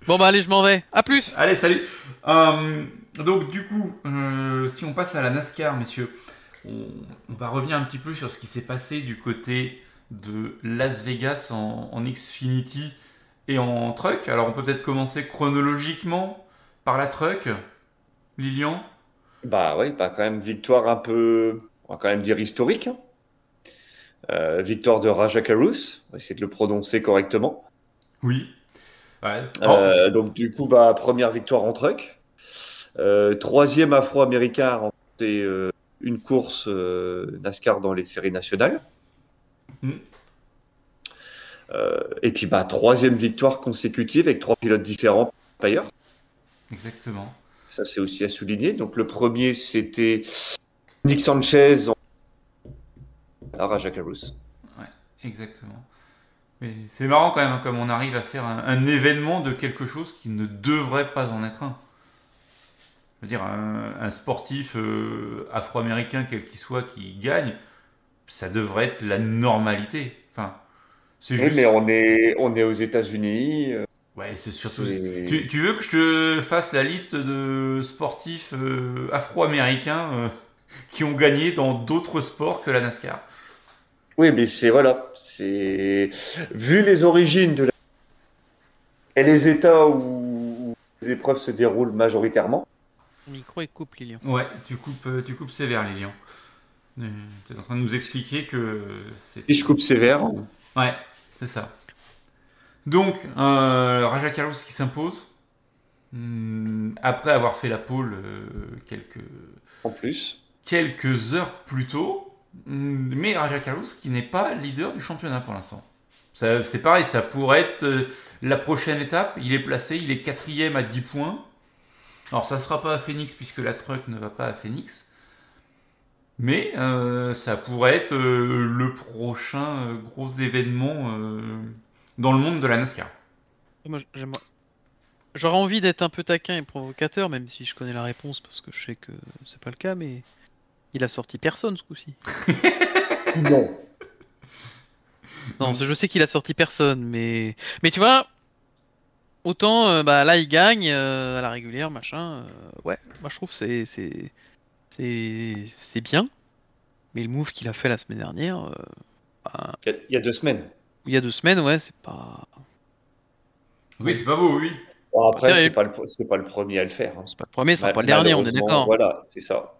Bon bah allez, je m'en vais. À plus. Allez, salut. Donc du coup, si on passe à la NASCAR, messieurs, on va revenir un petit peu sur ce qui s'est passé du côté de Las Vegas en Xfinity et en truck. Alors on peut peut-être commencer chronologiquement par la truck, Lilian. Bah oui, bah quand même victoire un peu, on va quand même dire historique. Hein. Victoire de Raja Karus, on va essayer de le prononcer correctement. Oui. Ouais. Oh. Donc du coup, bah première victoire en truck. Troisième Afro-Américain à remporter une course NASCAR dans les séries nationales. Mm. Et puis bah troisième victoire consécutive avec 3 pilotes différents d'ailleurs. Exactement. Ça c'est aussi à souligner. Donc le premier c'était Nick Sanchez à Raja Karus. Ouais, exactement. Mais c'est marrant quand même, hein, comme on arrive à faire un événement de quelque chose qui ne devrait pas en être un. Je veux dire, un sportif afro-américain, quel qu'il soit, qui gagne, ça devrait être la normalité. Enfin, c'est Oui, juste. mais on est aux États-Unis. Ouais, c'est surtout. C'est- Tu veux que je te fasse la liste de sportifs afro-américains qui ont gagné dans d'autres sports que la NASCAR? Oui, mais c'est vu les origines et les états où les épreuves se déroulent majoritairement. Ton micro, il coupe, Lilian. Ouais, tu coupes sévère, Lilian. Tu es en train de nous expliquer que c'est... Si je coupe sévère, Ouais, c'est ça. Donc, Raja Carlos qui s'impose. Après avoir fait la pole en plus. quelques heures plus tôt. Mais Raja Carlos qui n'est pas leader du championnat pour l'instant. C'est pareil, ça pourrait être la prochaine étape. Il est placé, il est 4ème à 10 points. Alors ça ne sera pas à Phoenix puisque la truck ne va pas à Phoenix. Mais ça pourrait être le prochain gros événement dans le monde de la NASCAR. Moi, j'aurais envie d'être un peu taquin et provocateur, même si je connais la réponse parce que je sais que c'est pas le cas, mais il a sorti personne ce coup-ci. Non. Non, je sais qu'il a sorti personne, mais tu vois, autant là il gagne à la régulière, machin. Ouais, moi je trouve que c'est bien, mais le move qu'il a fait la semaine dernière, Il y a 2 semaines. il y a 2 semaines, ouais, c'est pas. Oui, c'est pas beau, oui. Bon, après, Terrible. c'est pas le premier à le faire. C'est pas le premier, c'est pas le dernier, on est Malheureusement, d'accord. voilà, c'est ça.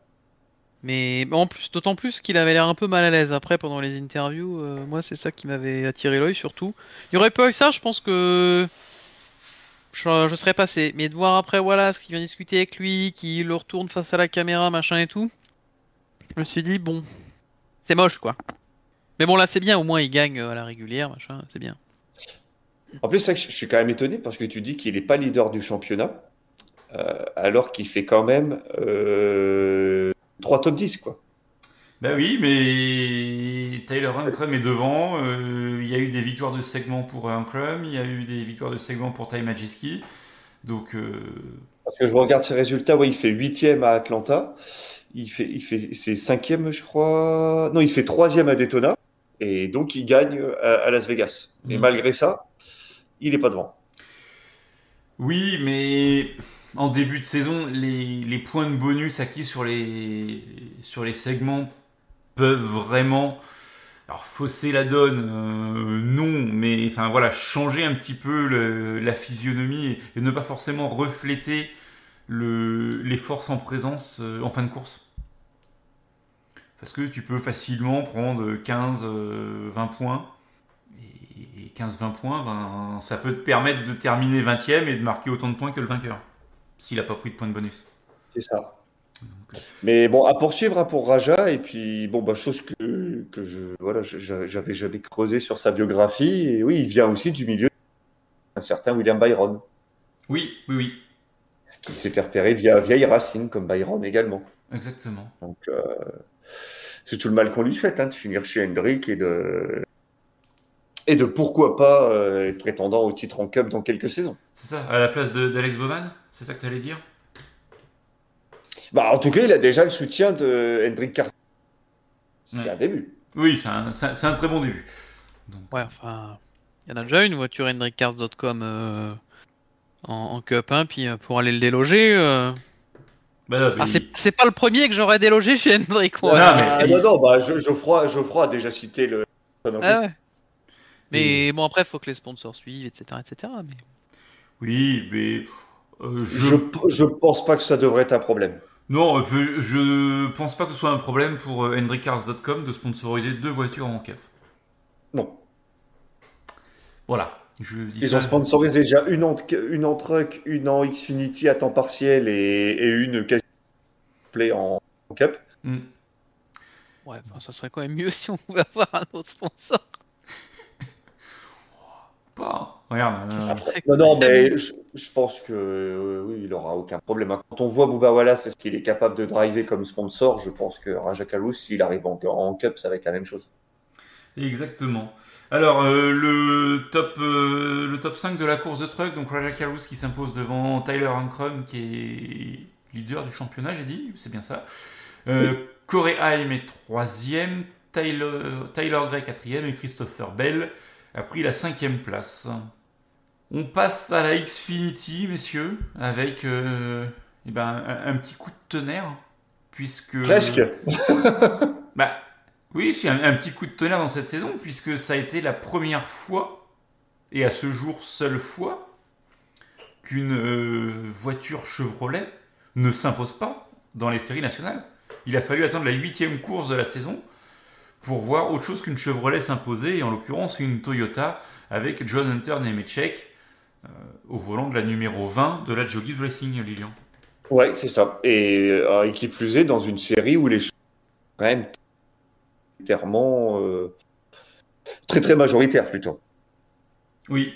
Mais en plus, d'autant plus qu'il avait l'air un peu mal à l'aise après pendant les interviews. Moi, c'est ça qui m'avait attiré l'œil surtout. Il y aurait pas eu ça, je pense que je serais passé. Mais de voir après, voilà, ce qu'il vient discuter avec lui, qu'il le retourne face à la caméra, machin et tout, je me suis dit bon, c'est moche quoi. Mais bon, là, c'est bien. Au moins, il gagne à la régulière, machin, c'est bien. En plus, c'est vrai que je suis quand même étonné parce que tu dis qu'il n'est pas leader du championnat, alors qu'il fait quand même 3 top 10, quoi. Bah oui, mais Tyler Ankrum est devant. Il y a eu des victoires de segment pour Ankrum, il y a eu des victoires de segment pour Ty Majeski. Donc, Parce que je regarde ses résultats, ouais, il fait 8e à Atlanta, c'est 5e, je crois. Non, il fait 3e à Daytona, et donc il gagne à Las Vegas. Et malgré ça, il n'est pas devant. oui, mais en début de saison, les points de bonus acquis sur les segments peuvent vraiment fausser la donne, non, mais enfin voilà, changer un petit peu la physionomie et ne pas forcément refléter les forces en présence en fin de course. Parce que tu peux facilement prendre 15-20 points. Et 15-20 points, ben, ça peut te permettre de terminer 20ème et de marquer autant de points que le vainqueur. S'il n'a pas pris de points de bonus. C'est ça. Mais bon, à poursuivre hein, pour Raja. Et puis, bon, bah, chose que j'avais jamais creusé sur sa biographie. Et oui, il vient aussi du milieu d'un certain William Byron, Oui, oui, oui. qui s'est fait repérer via vieille Racing, comme Byron également. Exactement. Donc, c'est tout le mal qu'on lui souhaite, hein, de finir chez Hendrick et de pourquoi pas être prétendant au titre en Cup dans quelques saisons. C'est ça, à la place d'Alex Bowman. C'est ça que tu allais dire? Bah, en tout cas, il a déjà le soutien de Hendrick Carson. C'est Ouais. un début. Oui, c'est un très bon début. Donc, Ouais, enfin, il y en a déjà une voiture HendrickCars.com en Cup 1, puis pour aller le déloger. bah, Ah, c'est pas le premier que j'aurais délogé chez Hendrick. Ouais. Non, bah, Geoffroy a déjà cité le. Ah ouais. Mais bon, après, faut que les sponsors suivent, etc. etc. Mais... Oui, mais Je pense pas que ça devrait être un problème. non, je pense pas que ce soit un problème pour HendrickCars.com de sponsoriser 2 voitures en Cup. Non. Voilà. Je dis Ils ça. ont sponsorisé déjà une en truck, une en Xfinity à temps partiel et une quasi play en Cup. Ouais, enfin, ça serait quand même mieux si on pouvait avoir un autre sponsor. Pas. Regarde. Non, mais je pense que oui, il aura aucun problème. Quand on voit Bubba Wallace, est-ce qu'il est capable de driver comme sponsor, je pense que Raja Kalous, s'il arrive en Cup, ça va être la même chose. Exactement. Alors, le top 5 de la course de truck, donc Raja Carus qui s'impose devant Tyler Ankrum qui est leader du championnat, j'ai dit, c'est bien ça. Corey Haim est 3ème, Tyler Gray 4ème et Christopher Bell a pris la 5ème place. On passe à la Xfinity, messieurs, avec un petit coup de tonnerre, puisque... Presque. Bah, Oui, c'est un petit coup de tonnerre dans cette saison, puisque ça a été la première fois, et à ce jour seule fois, qu'une voiture Chevrolet ne s'impose pas dans les séries nationales. Il a fallu attendre la 8e course de la saison pour voir autre chose qu'une Chevrolet s'imposer, et en l'occurrence une Toyota avec John Hunter Nemechek au volant de la numéro 20 de la Jockey Racing, Lilian. Ouais, c'est ça. Et qui plus est, dans une série où les choses sont quand même clairement très très majoritaires plutôt. Oui,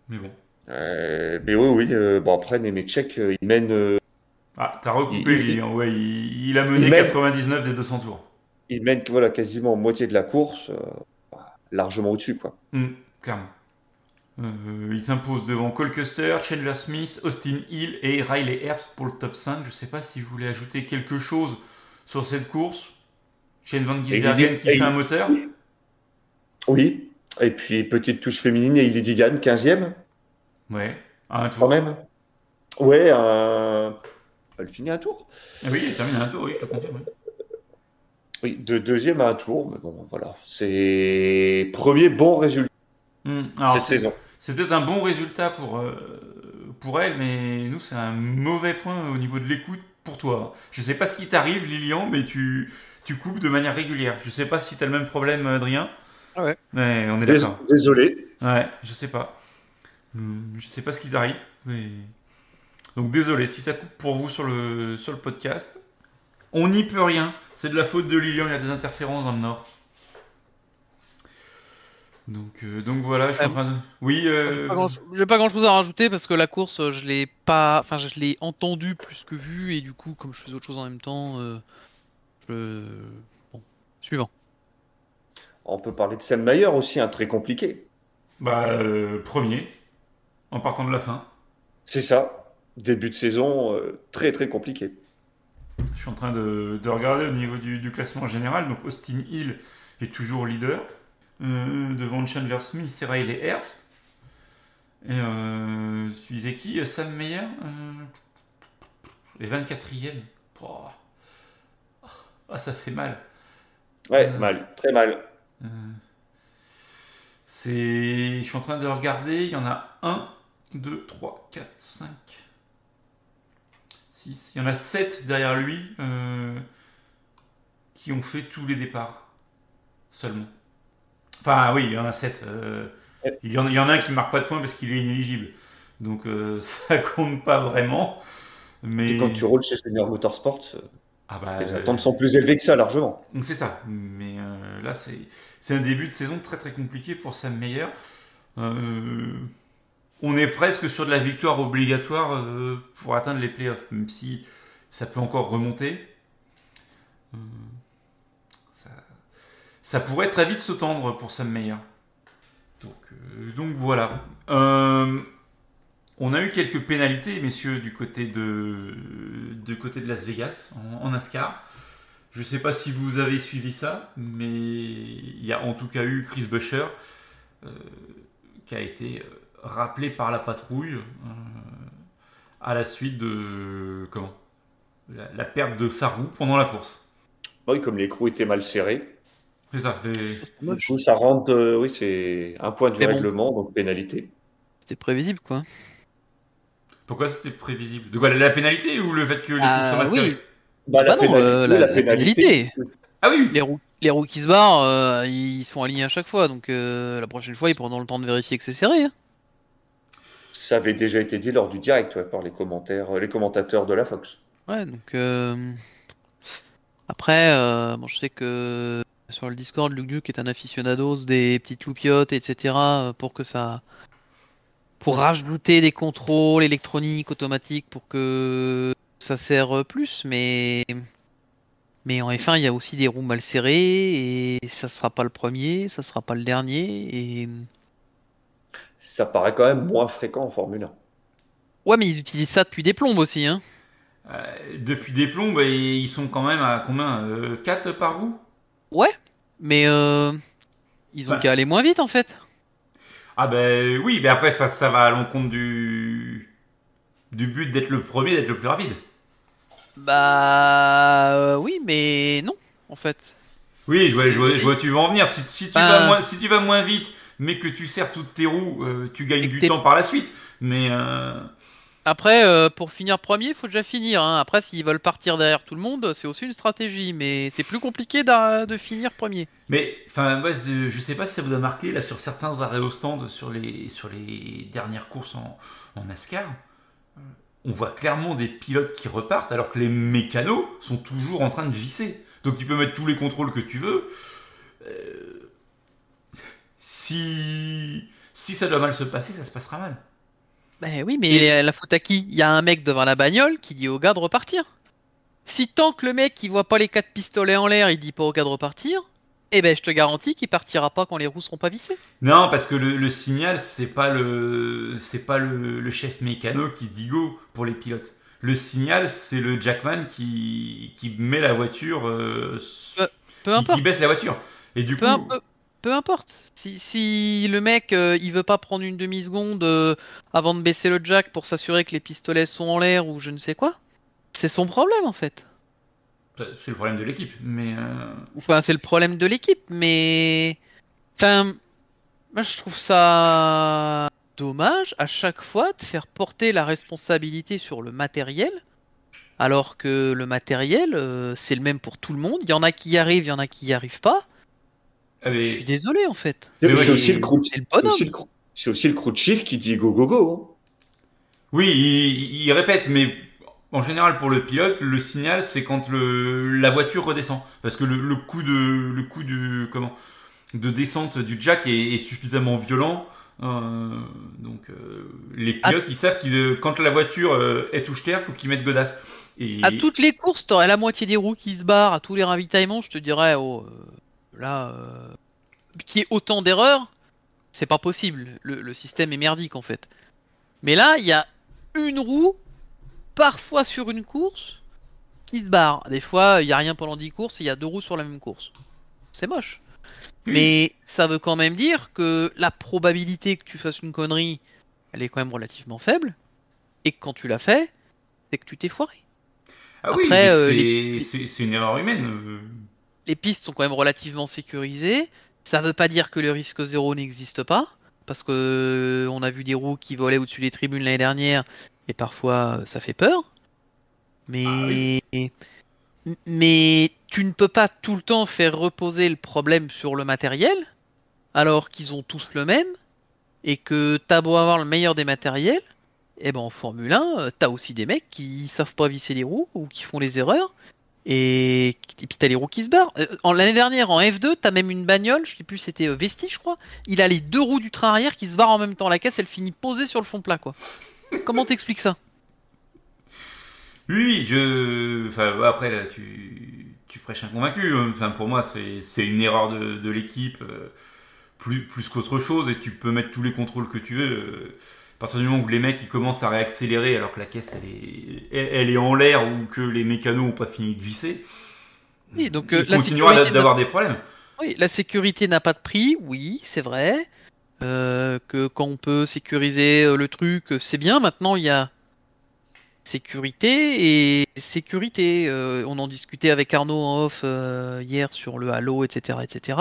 mais bon. Mais oui, bon après Nemechek, il mène, Ah, t'as recoupé il, Lilian, ouais, il a il mené mène, 99 des 200 tours. il mène voilà quasiment moitié de la course, largement au-dessus quoi. Clairement. Il s'impose devant Cole Custer, Chandler Smith, Austin Hill et Riley Herbst pour le top 5. Je ne sais pas si vous voulez ajouter quelque chose sur cette course. Shane Van Gisbergen qui fait un moteur. Oui, et puis petite touche féminine et Lily Digan, 15e. Ouais, à un tour. Quand même. Ouais, elle finit un tour. Ah oui, il termine à un tour, oui, je te confirme. Oui. Oui, de deuxième à un tour, mais bon, voilà. C'est premier bon résultat Alors, cette saison. c'est peut-être un bon résultat pour elle, mais nous, c'est un mauvais point au niveau de l'écoute pour toi. Je sais pas ce qui t'arrive, Lilian, mais tu coupes de manière régulière. Je sais pas si tu as le même problème, Adrien. Ah ouais. Mais on est d'accord. Désolé. Ouais, je sais pas. Je sais pas ce qui t'arrive. Donc désolé si ça coupe pour vous sur le podcast. On n'y peut rien. C'est de la faute de Lilian, il y a des interférences dans le nord. Donc voilà, je suis en train de... Oui, J'ai pas grand chose à rajouter parce que la course, je l'ai pas. Enfin, je l'ai entendue plus que vue et du coup, comme je faisais autre chose en même temps, Bon, suivant. On peut parler de Sam Mayer aussi, un très compliqué. premier, en partant de la fin. C'est ça. Début de saison très très compliqué. Je suis en train de regarder au niveau du classement général. Donc Austin Hill est toujours leader. Devant Chandler Smith et Riley Herbst. Et tu disais qui Sam Meyer est 24e. Oh. Ah, ça fait mal. Ouais, mal, très mal. Je suis en train de regarder. Il y en a 1, 2, 3, 4, 5, 6. Il y en a 7 derrière lui qui ont fait tous les départs. Seulement. Enfin, oui, il y en a 7. Il y en a un qui ne marque pas de points parce qu'il est inéligible. Donc, ça compte pas vraiment. Mais Et quand tu roules chez Senior Motorsports, les attentes sont plus élevées que ça, largement. C'est ça. Mais là, c'est un début de saison très très compliqué pour Sam Meyer. On est presque sur de la victoire obligatoire pour atteindre les playoffs, même si ça peut encore remonter. Ça pourrait très vite se tendre pour Sam Meyer. Donc voilà. On a eu quelques pénalités, messieurs, du côté de Las Vegas, en NASCAR. Je ne sais pas si vous avez suivi ça, mais il y a en tout cas eu Chris Buescher qui a été rappelé par la patrouille à la suite de la perte de sa roue pendant la course. Oui, comme l'écrou était mal serré. C'est ça. Du coup, ça rentre, oui, c'est un point du règlement, donc pénalité. C'était prévisible, quoi. Pourquoi c'était prévisible? De quoi, la pénalité ou le fait que les coups soient mal serrés? La pénalité. Ah oui. Les roues qui se barrent, ils sont alignés à chaque fois, donc la prochaine fois, ils prendront le temps de vérifier que c'est serré. Hein. Ça avait déjà été dit lors du direct par les commentateurs de la Fox. Ouais, donc après, je sais que sur le Discord, Luke Duke est un aficionados des petites loupiottes, etc. Pour rajouter des contrôles électroniques, automatiques, pour que ça sert plus, mais en F1, il y a aussi des roues mal serrées, et ça sera pas le premier, ça sera pas le dernier, et... Ça paraît quand même moins fréquent en Formule 1. Ouais, mais ils utilisent ça depuis des plombes aussi, hein. Depuis des plombes, ils sont quand même à combien 4 par roue? Ouais, mais ils ont qu'à aller moins vite, en fait. Ah oui, mais après, ça va à l'encontre du but d'être le premier, d'être le plus rapide. Oui, mais non, en fait. Oui, je vois où tu veux en venir. Si tu Ben, si tu vas moins vite, mais que tu serres toutes tes roues, tu gagnes et que du t'es- temps par la suite. Mais Après, pour finir premier, faut déjà finir, hein. Après, s'ils veulent partir derrière tout le monde, c'est aussi une stratégie, mais c'est plus compliqué de finir premier. enfin, moi, je sais pas si ça vous a marqué là sur certains arrêts au stand sur les dernières courses en NASCAR. On voit clairement des pilotes qui repartent alors que les mécanos sont toujours en train de visser. Donc tu peux mettre tous les contrôles que tu veux. Euh, si ça doit mal se passer, ça se passera mal. Ben oui, Et mais la faute à qui? Il y a un mec devant la bagnole qui dit au gars de repartir. Si tant que le mec qui voit pas les 4 pistolets en l'air, il dit pas au gars de repartir, eh ben je te garantis qu'il partira pas quand les roues seront pas vissées. non, parce que le signal, c'est pas le chef mécano qui dit go pour les pilotes. Le signal, c'est le jackman qui met la voiture, Peu, peu qui importe. baisse la voiture. Et du Peu, coup, peu importe. Si le mec il veut pas prendre une demi-seconde avant de baisser le jack pour s'assurer que les pistolets sont en l'air ou je ne sais quoi, c'est son problème en fait. c'est le problème de l'équipe. Mais Enfin, c'est le problème de l'équipe, mais enfin, moi je trouve ça dommage à chaque fois de faire porter la responsabilité sur le matériel, alors que le matériel c'est le même pour tout le monde. Il y en a qui y arrivent, il y en a qui y arrivent pas. ah, Je suis désolé en fait. Mais moi, C'est aussi le crew, C'est le c'est aussi bonhomme. c'est aussi le crew chief qui dit go go go. oui, il répète, mais en général pour le pilote, le signal, c'est quand la voiture redescend, parce que le coup de descente du jack est suffisamment violent. Donc les À, pilotes ils savent que quand la voiture est touche terre, faut qu'ils mettent godasse. à Et toutes les courses, t'aurais la moitié des roues qui se barrent, à tous les ravitaillements, je te dirais, oh, là, qu'il y ait autant d'erreurs, c'est pas possible. Le système est merdique en fait. Mais là, il y a une roue, parfois sur une course, qui se barre. Des fois, il y a rien pendant 10 courses, il y a 2 roues sur la même course. C'est moche. oui, Mais ça veut quand même dire que la probabilité que tu fasses une connerie, elle est quand même relativement faible. Et que quand tu l'as fait, c'est que tu t'es foiré. ah oui, mais Après, c'est une erreur humaine. les pistes sont quand même relativement sécurisées. Ça veut pas dire que le risque zéro n'existe pas. Parce que on a vu des roues qui volaient au-dessus des tribunes l'année dernière. Et parfois, ça fait peur. Ah oui, Mais tu ne peux pas tout le temps faire reposer le problème sur le matériel, alors qu'ils ont tous le même, et que t'as beau avoir le meilleur des matériels, et ben en Formule 1, t'as aussi des mecs qui savent pas visser les roues, ou qui font les erreurs, et puis t'as les roues qui se barrent. L'année dernière, en F2, t'as même une bagnole, je sais plus, c'était Vesti, je crois, il a les 2 roues du train arrière qui se barrent en même temps, la caisse elle finit posée sur le fond plat, quoi. Comment t'expliques ça? oui, enfin après là, tu prêches un convaincu. Enfin pour moi, c'est une erreur de l'équipe. Plus qu'autre chose, et tu peux mettre tous les contrôles que tu veux. À partir du moment où les mecs ils commencent à réaccélérer alors que la caisse elle est en l'air ou que les mécanos ont pas fini de visser, Oui, donc il la continuera sécurité d'avoir des problèmes. oui, la sécurité n'a pas de prix, oui, c'est vrai. Que quand on peut sécuriser le truc, c'est bien. Maintenant, il y a sécurité et sécurité. On en discutait avec Arnaud en off hier sur le Halo, etc., etc.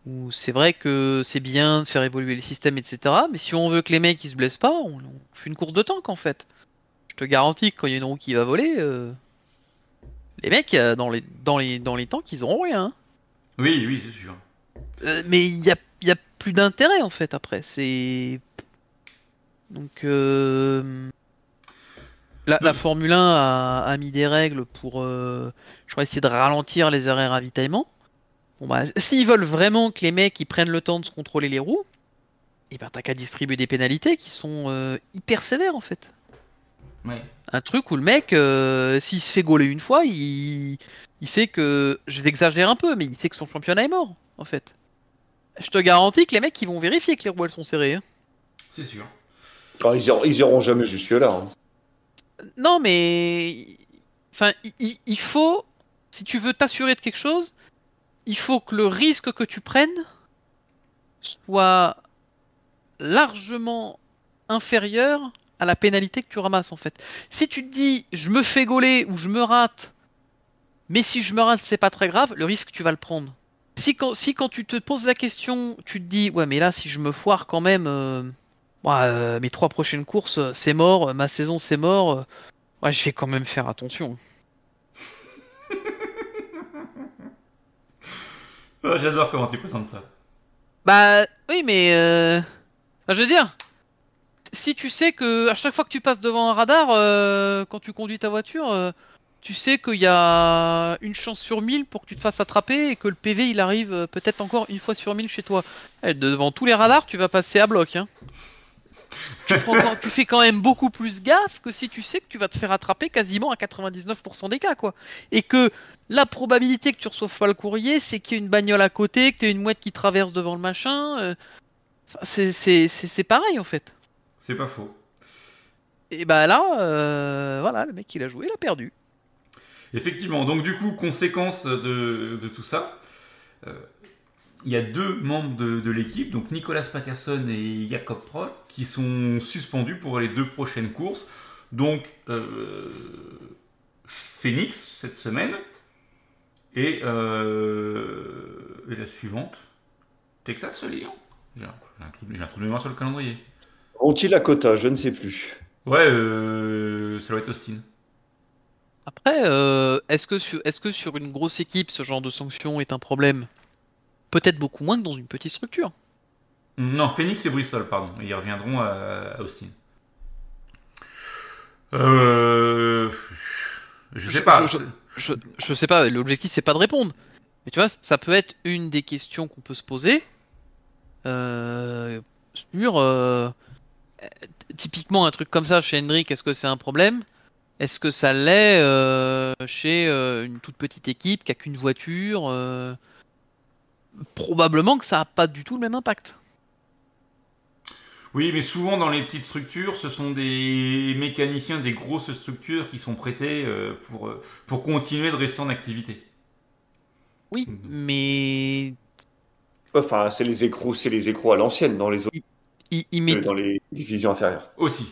Où c'est vrai que c'est bien de faire évoluer les systèmes, etc. Mais si on veut que les mecs ils se blessent pas, on fait une course de tank en fait. Je te garantis que quand il y a une roue qui va voler, les mecs dans les tanks ils auront rien, hein. Oui, oui, c'est sûr. Mais il y a plus d'intérêt en fait après. C'est donc la Formule 1 a mis des règles pour, je crois, essayer de ralentir les arrêts ravitaillement. Bon bah, s'ils veulent vraiment que les mecs ils prennent le temps de se contrôler les roues, et ben t'as qu'à distribuer des pénalités qui sont hyper sévères en fait. Ouais. Un truc où le mec, s'il se fait gauler une fois, il sait que, je l'exagère un peu, mais il sait que son championnat est mort en fait. Je te garantis que les mecs ils vont vérifier que les roues elles sont serrées, hein. C'est sûr. Enfin, ils iront jamais jusque-là, hein. Non mais, enfin, il faut, si tu veux t'assurer de quelque chose, il faut que le risque que tu prennes soit largement inférieur à la pénalité que tu ramasses en fait. Si tu te dis je me fais gauler ou je me rate Mais si je me rate, c'est pas très grave, le risque, tu vas le prendre. Si quand tu te poses la question, tu te dis, ouais, mais là, si je me foire quand même, mes 3 prochaines courses, c'est mort, ma saison, c'est mort, ouais, je vais quand même faire attention. Oh, j'adore comment tu présentes ça. Bah, oui, mais, je veux dire, si tu sais que à chaque fois que tu passes devant un radar, quand tu conduis ta voiture, tu sais qu'il y a une chance sur 1000 pour que tu te fasses attraper et que le PV il arrive peut-être encore une fois sur 1000 chez toi. Devant tous les radars, tu vas passer à bloc, hein. Tu fais quand même beaucoup plus gaffe que si tu sais que tu vas te faire attraper quasiment à 99% des cas, quoi. Et que la probabilité que tu reçoives pas le courrier, c'est qu'il y ait une bagnole à côté, que tu aies une mouette qui traverse devant le machin. C'est pareil en fait. C'est pas faux. Et bah là, voilà, le mec il a joué, il a perdu. Effectivement, donc du coup, conséquence de tout ça, euh, il y a 2 membres de l'équipe, donc Nicolas Patterson et Jacob Proll, qui sont suspendus pour les 2 prochaines courses. Donc, Phoenix cette semaine et la suivante, Texas, Lyon. J'ai un trou de mémoire sur le calendrier. Ont-ils à quota? Je ne sais plus. Ouais, ça doit être Austin. Après, est-ce que sur une grosse équipe, ce genre de sanction est un problème? Peut-être beaucoup moins que dans une petite structure. Non, Phoenix et Bristol, pardon. Ils reviendront à Austin. Euh, je sais pas. Je sais pas, l'objectif c'est pas de répondre. Mais tu vois, ça peut être une des questions qu'on peut se poser sur typiquement un truc comme ça chez Hendrick, est-ce que c'est un problème? Est-ce que ça l'est chez une toute petite équipe qui a qu'une voiture? Probablement que ça a pas du tout le même impact. Oui, mais souvent dans les petites structures, ce sont des mécaniciens des grosses structures qui sont prêtés pour continuer de rester en activité. Oui, mais Enfin, c'est les écros à l'ancienne il met... dans les divisions inférieures. Aussi.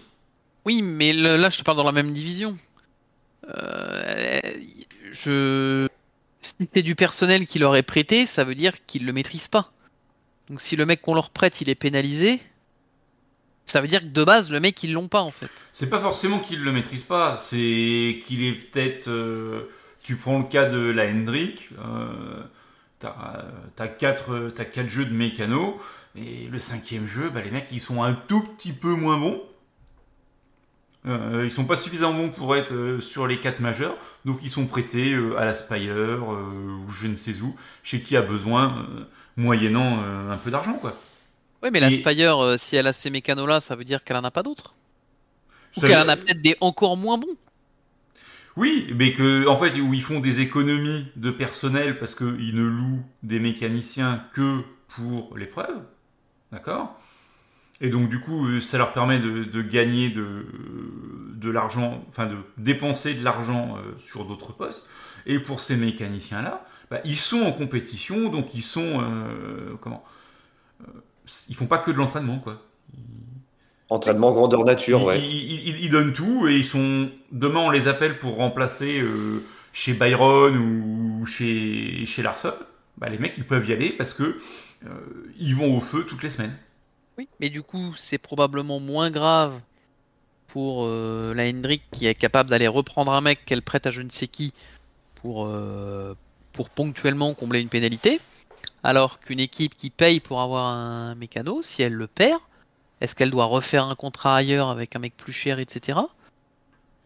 Oui, mais là je te parle dans la même division. Euh, je... Si c'est du personnel qui leur est prêté, ça veut dire qu'ils le maîtrisent pas. Donc si le mec qu'on leur prête, il est pénalisé, ça veut dire que de base, le mec, ils l'ont pas en fait. C'est pas forcément qu'il le maîtrise pas, c'est qu'il est peut-être. Tu prends le cas de la Hendrick, t'as 4 jeux de mécano, et le 5e jeu, bah, les mecs ils sont un tout petit peu moins bons. Ils sont pas suffisamment bons pour être sur les 4 majeurs, donc ils sont prêtés à la Spire ou je ne sais où, chez qui a besoin, moyennant un peu d'argent quoi. Oui, mais la Et Spire, si elle a ces mécanos là, ça veut dire qu'elle en a pas d'autres. Ou ça- qu'elle en a peut-être des encore moins bons. oui, mais que en fait où ils font des économies de personnel parce qu'ils ne louent des mécaniciens que pour l'épreuve, d'accord? Et donc du coup, ça leur permet de gagner de l'argent, enfin de dépenser de l'argent sur d'autres postes. Et pour ces mécaniciens-là, bah, ils sont en compétition, donc ils sont ils font pas que de l'entraînement, quoi. Entraînement grandeur nature, ouais. Ils donnent tout et ils sont. Demain, on les appelle pour remplacer chez Byron ou chez Larson. Bah, les mecs, ils peuvent y aller parce que ils vont au feu toutes les semaines. Oui, mais du coup, c'est probablement moins grave pour la Hendrick qui est capable d'aller reprendre un mec qu'elle prête à je ne sais qui pour, euh, pour ponctuellement combler une pénalité. Alors qu'une équipe qui paye pour avoir un mécano, si elle le perd, est-ce qu'elle doit refaire un contrat ailleurs avec un mec plus cher, etc.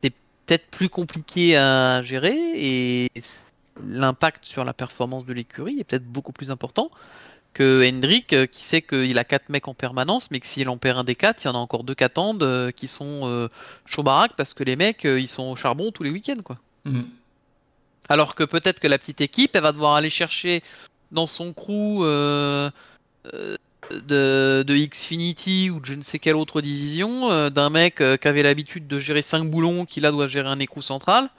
C'est peut-être plus compliqué à gérer et l'impact sur la performance de l'écurie est peut-être beaucoup plus important que Hendrick qui sait qu'il a 4 mecs en permanence, mais que s'il en perd un des 4, il y en a encore 2 qui attendent, qui sont chaud baraque parce que les mecs ils sont au charbon tous les week-ends quoi. Mhm. Alors que peut-être que la petite équipe elle va devoir aller chercher dans son crew euh, de Xfinity ou de je ne sais quelle autre division d'un mec qui avait l'habitude de gérer 5 boulons qui là doit gérer un écrou central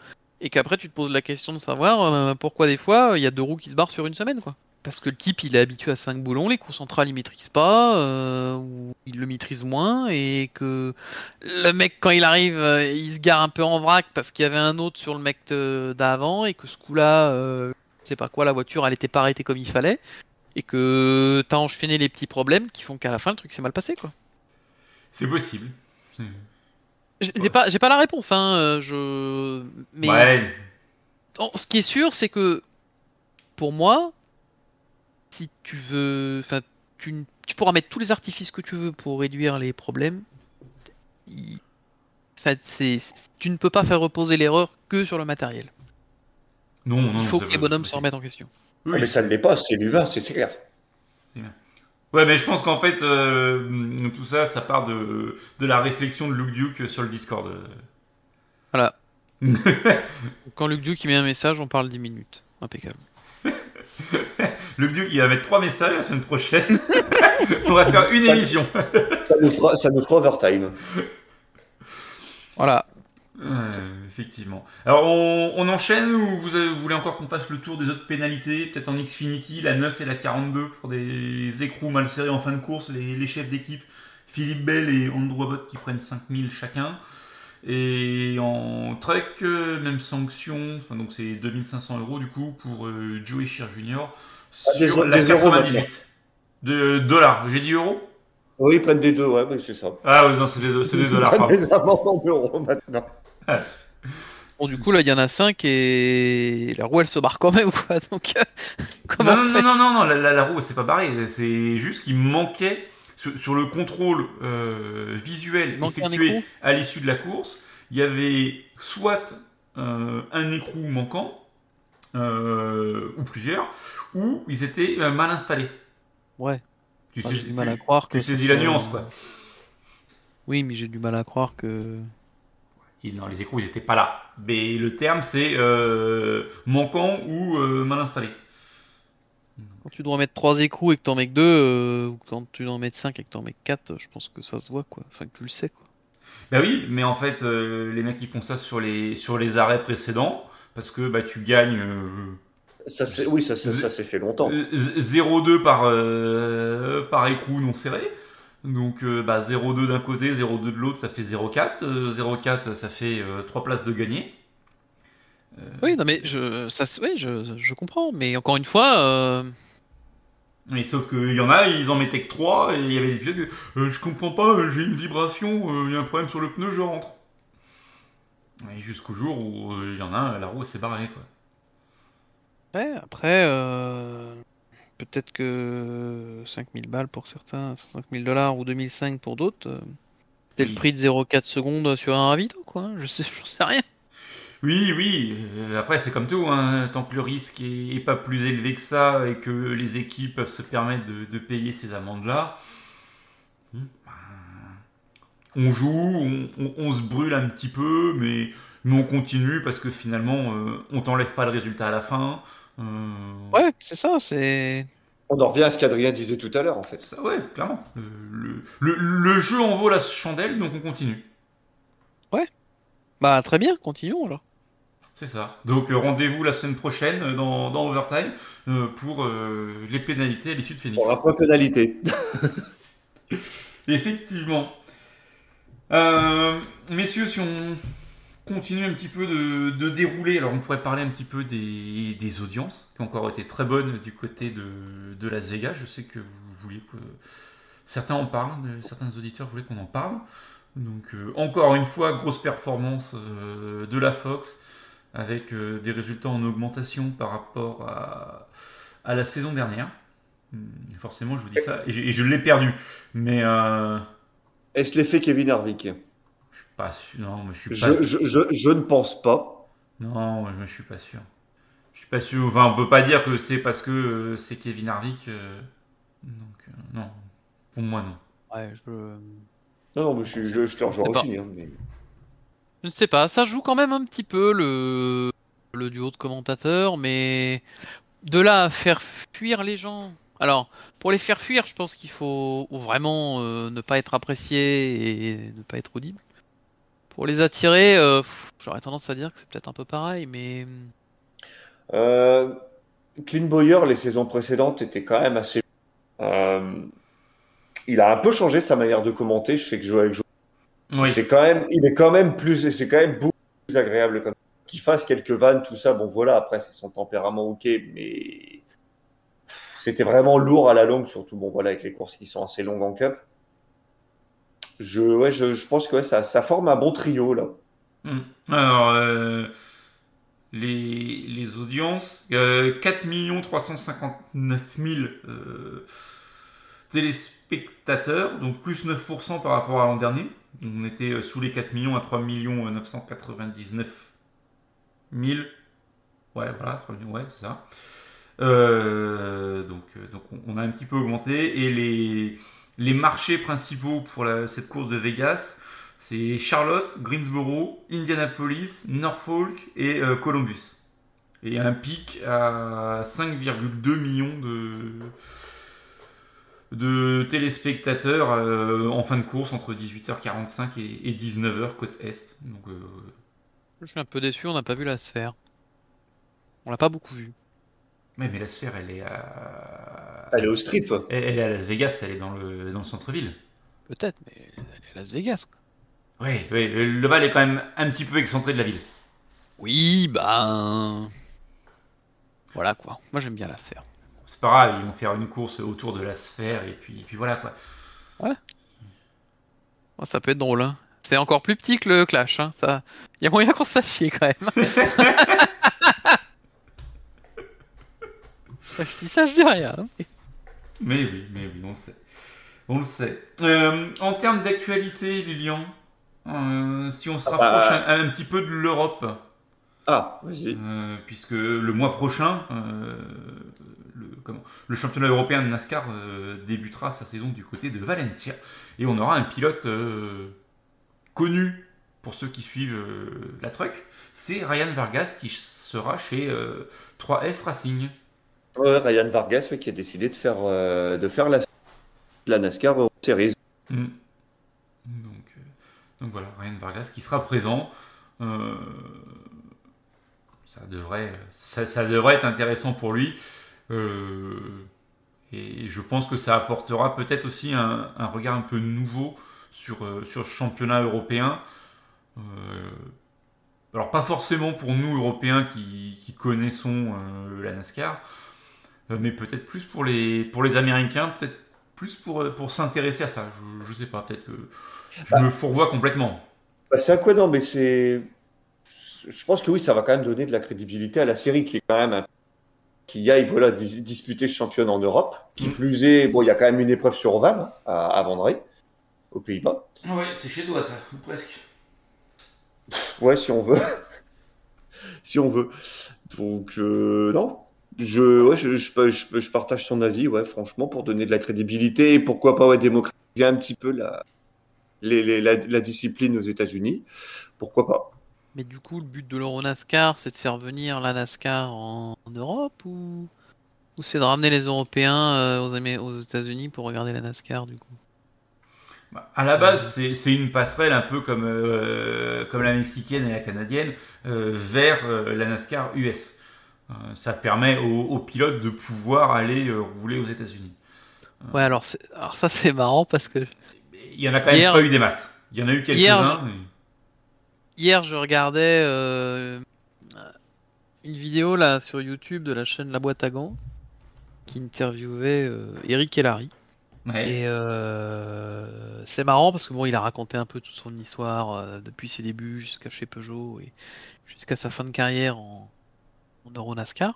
et qu'après tu te poses la question de savoir pourquoi des fois il y a 2 roues qui se barrent sur une semaine quoi. parce que le type il est habitué à 5 boulons, les cours centrales il maîtrise pas, ou il le maîtrise moins, et que le mec quand il arrive il se gare un peu en vrac parce qu'il y avait un autre sur le mec d'avant, et que ce coup-là, je sais pas quoi, la voiture elle était pas arrêtée comme il fallait, et que t'as enchaîné les petits problèmes qui font qu'à la fin le truc s'est mal passé quoi. C'est possible. C'est- J'ai pas la réponse, hein, mais Ouais, ce qui est sûr c'est que pour moi, si tu veux, enfin, tu pourras mettre tous les artifices que tu veux pour réduire les problèmes. Il- Enfin, tu ne peux pas faire reposer l'erreur que sur le matériel. non, non, Il non, faut ça que les va, bonhommes se possible. remettent en question. Oui, mais ça ne l'est pas, c'est l'humain, c'est clair. c'est bien. Ouais, mais je pense qu'en fait, tout ça, ça part de la réflexion de Luke Duke sur le Discord. Voilà. Quand Luc Duke il met un message, on parle 10 minutes. Impeccable. Luke Duke, il va mettre 3 messages la semaine prochaine. On va faire une Ça- émission. Ça nous fera overtime. Voilà. Effectivement. Alors, on enchaîne ou vous voulez encore qu'on fasse le tour des autres pénalités? Peut-être en Xfinity, la 9 et la 42 pour des écrous mal serrés en fin de course, les chefs d'équipe, Philippe Bell et Andrew Abbott qui prennent 5000 chacun. Et en truck, même sanction, enfin, donc c'est 2500 € du coup pour Joey Shear Jr. sur la des euros 98. De dollars, j'ai dit euros? Oui, ils prennent des deux, ouais, c'est ça. Ah oui, non, c'est des dollars, pardon. Des amendes d'euros maintenant. Bon, du coup, là, il y en a 5 et la roue elle se barre quand même, quoi. Donc, comment Non, on non, fait non, non, non, non, la roue, c'est pas barré. C'est juste qu'il manquait, sur le contrôle visuel Il manquait un effectué écrou. à l'issue de la course, il y avait soit un écrou manquant, ou plusieurs, ou ils étaient mal installés. Ouais. Tu Moi, sais- j'ai du mal à croire que tu ça saisis la soit- nuance, quoi. Oui, mais j'ai du mal à croire que. Non, les écrous, ils étaient pas là. Mais le terme, c'est manquant ou mal installé. Quand tu dois mettre 3 écrous et que t'en mets que 2, ou quand tu dois en mettre 5 et que t'en mets que 4, je pense que ça se voit, quoi. Enfin, que tu le sais, quoi. Bah oui, mais en fait, les mecs ils font ça sur les arrêts précédents parce que bah tu gagnes Oui, ça s'est fait longtemps. 0,2 par écrou non serré. Donc bah 0,2 d'un côté, 0,2 de l'autre, ça fait 0,4. 0,4 ça fait 3 places de gagné. Oui, non, mais oui, je comprends. Mais encore une fois, Mais sauf qu'il y en a, ils en mettaient que 3 et il y avait des pilotes que je comprends pas, j'ai une vibration, il y a un problème sur le pneu, je rentre. Et jusqu'au jour où il y en a un, la roue s'est barrée quoi. ouais, après, peut-être que 5000 balles pour certains, 5000 dollars ou 2005 pour d'autres, c'est Oui. le prix de 0,4 secondes sur un ravito, quoi. Hein. J'en sais rien. Oui, oui. Après, c'est comme tout. Hein. Tant que le risque est pas plus élevé que ça et que les équipes peuvent se permettre de payer ces amendes-là, on joue, on se brûle un petit peu, mais on continue parce que finalement, on t'enlève pas le résultat à la fin. Euh, Ouais, c'est ça, c'est. On en revient à ce qu'Adrien disait tout à l'heure, en fait. Ça, ouais, clairement. Le jeu en vaut la chandelle, donc on continue. Bah, très bien, continuons alors. C'est ça. Donc rendez-vous la semaine prochaine dans Overtime pour les pénalités à l'issue de Phoenix. Pour un point pénalité. Effectivement. Messieurs, si on continue un petit peu de dérouler, alors on pourrait parler un petit peu des audiences qui ont encore été très bonnes du côté de Las Vegas. Je sais que vous vouliez que certains en parlent, certains auditeurs voulaient qu'on en parle. Donc encore une fois, grosse performance de la Fox avec des résultats en augmentation par rapport à la saison dernière. Forcément, je vous dis ça, et je l'ai perdu. Mais Est-ce l'effet Kevin Harvick? pas sûr. Non, mais je suis pas. Je ne pense pas. Non, je suis pas sûr. Je suis pas sûr. Enfin, on peut pas dire que c'est parce que c'est Kevin Harvick. Donc non, pour moi non. Ouais, Non, mais je te rejoins sais pas. aussi. Hein, mais... Je ne sais pas, ça joue quand même un petit peu le duo de commentateurs, mais de là à faire fuir les gens. Alors, pour les faire fuir, je pense qu'il faut vraiment ne pas être apprécié et ne pas être audible. Pour les attirer, j'aurais tendance à dire que c'est peut-être un peu pareil, mais Euh, Clint Bowyer, les saisons précédentes étaient quand même assez. Euh, il a un peu changé sa manière de commenter. Je sais que je joue avec Joe. Oui. Il est quand même plus, c'est quand même beaucoup plus agréable comme qu'il fasse quelques vannes, tout ça. Bon, voilà. Après, c'est son tempérament, ok, mais c'était vraiment lourd à la longue, surtout bon, voilà, avec les courses qui sont assez longues en cup. Je pense que ouais, ça forme un bon trio là. Alors, les audiences, 4 359 000 téléspectateurs, donc plus 9% par rapport à l'an dernier. On était sous les 4 millions à 3 999 000. Ouais, voilà, 3 millions, ouais, c'est ça. Donc on a un petit peu augmenté. Et les marchés principaux pour cette course de Vegas, c'est Charlotte, Greensboro, Indianapolis, Norfolk et Columbus. Et un pic à 5,2 millions de téléspectateurs en fin de course entre 18h45 et 19h côte Est. Donc, Je suis un peu déçu, on n'a pas vu la sphère. On l'a pas beaucoup vu. mais la sphère, Elle est au strip. elle est à Las Vegas, elle est dans le centre-ville. Peut-être, mais elle est à Las Vegas, quoi. Oui, oui, le Val est quand même un petit peu excentré de la ville. Oui, ben... Voilà, quoi. Moi, j'aime bien la sphère. C'est pas grave, ils vont faire une course autour de la sphère et puis voilà quoi. Ouais. Oh, ça peut être drôle, hein. C'est encore plus petit que le Clash, hein. Ça... Il y a moyen qu'on se fasse chier, quand même. Je dis ça, je dis rien, hein. Mais oui, on le sait. On le sait. En termes d'actualité, Lilian, si on se rapproche un petit peu de l'Europe, Vas-y. puisque le mois prochain, le championnat européen de NASCAR débutera sa saison du côté de Valencia. Et on aura un pilote connu pour ceux qui suivent la truck, c'est Ryan Vargas qui sera chez 3F Racing. Ouais, Ryan Vargas, ouais, qui a décidé de faire la NASCAR Euro Series. Mm. Donc voilà, Ryan Vargas qui sera présent. Ça devrait être intéressant pour lui. Et je pense que ça apportera peut-être aussi un regard un peu nouveau sur le championnat européen. Alors pas forcément pour nous Européens qui connaissons la NASCAR, mais peut-être plus pour les Américains, peut-être plus pour s'intéresser à ça. Je sais pas, peut-être que je me fourvoie complètement. C'est à quoi non, mais c'est. Je pense que oui, ça va quand même donner de la crédibilité à la série qui est quand même qui aille voilà, disputer ce championnat en Europe. Qui plus est, bon, il y a quand même une épreuve sur Oval hein, à Vendré, aux Pays-Bas. Ouais, c'est chez toi ça, ou presque. Ouais, si on veut. Si on veut. Donc, non. Je partage son avis, ouais, franchement, pour donner de la crédibilité et pourquoi pas ouais, démocratiser un petit peu la discipline aux États-Unis. Pourquoi pas? Mais du coup, le but de l'Euro-NASCAR, c'est de faire venir la NASCAR en Europe ou c'est de ramener les Européens aux États-Unis pour regarder la NASCAR du coup? Bah, à la base, c'est une passerelle un peu comme la mexicaine et la canadienne vers la NASCAR US. Ça permet aux pilotes de pouvoir aller rouler aux États-Unis. Ouais, alors ça c'est marrant parce que Il y en a quand même pas eu des masses. Il y en a eu quelques-uns. Hier, je regardais une vidéo là sur YouTube de la chaîne La Boîte à Gants qui interviewait Eric et Larry. Ouais. Et c'est marrant parce que bon, il a raconté un peu toute son histoire depuis ses débuts jusqu'à chez Peugeot et jusqu'à sa fin de carrière en Euro-NASCAR.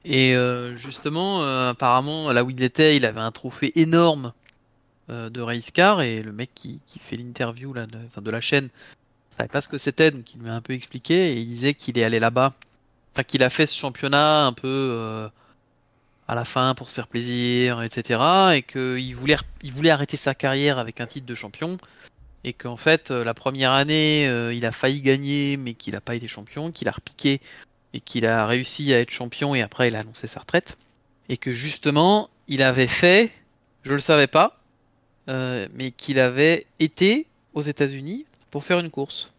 Et justement, apparemment, là où il était, il avait un trophée énorme de race car et le mec qui fait l'interview là, de la chaîne savait pas ce que c'était, donc il lui a un peu expliqué et il disait qu'il est allé là-bas, enfin qu'il a fait ce championnat un peu à la fin pour se faire plaisir, etc. Et qu'il voulait arrêter sa carrière avec un titre de champion et qu'en fait la première année il a failli gagner mais qu'il a pas été champion, qu'il a repiqué et qu'il a réussi à être champion et après il a annoncé sa retraite et que justement il avait fait, je le savais pas, mais qu'il avait été aux États-Unis pour faire une course.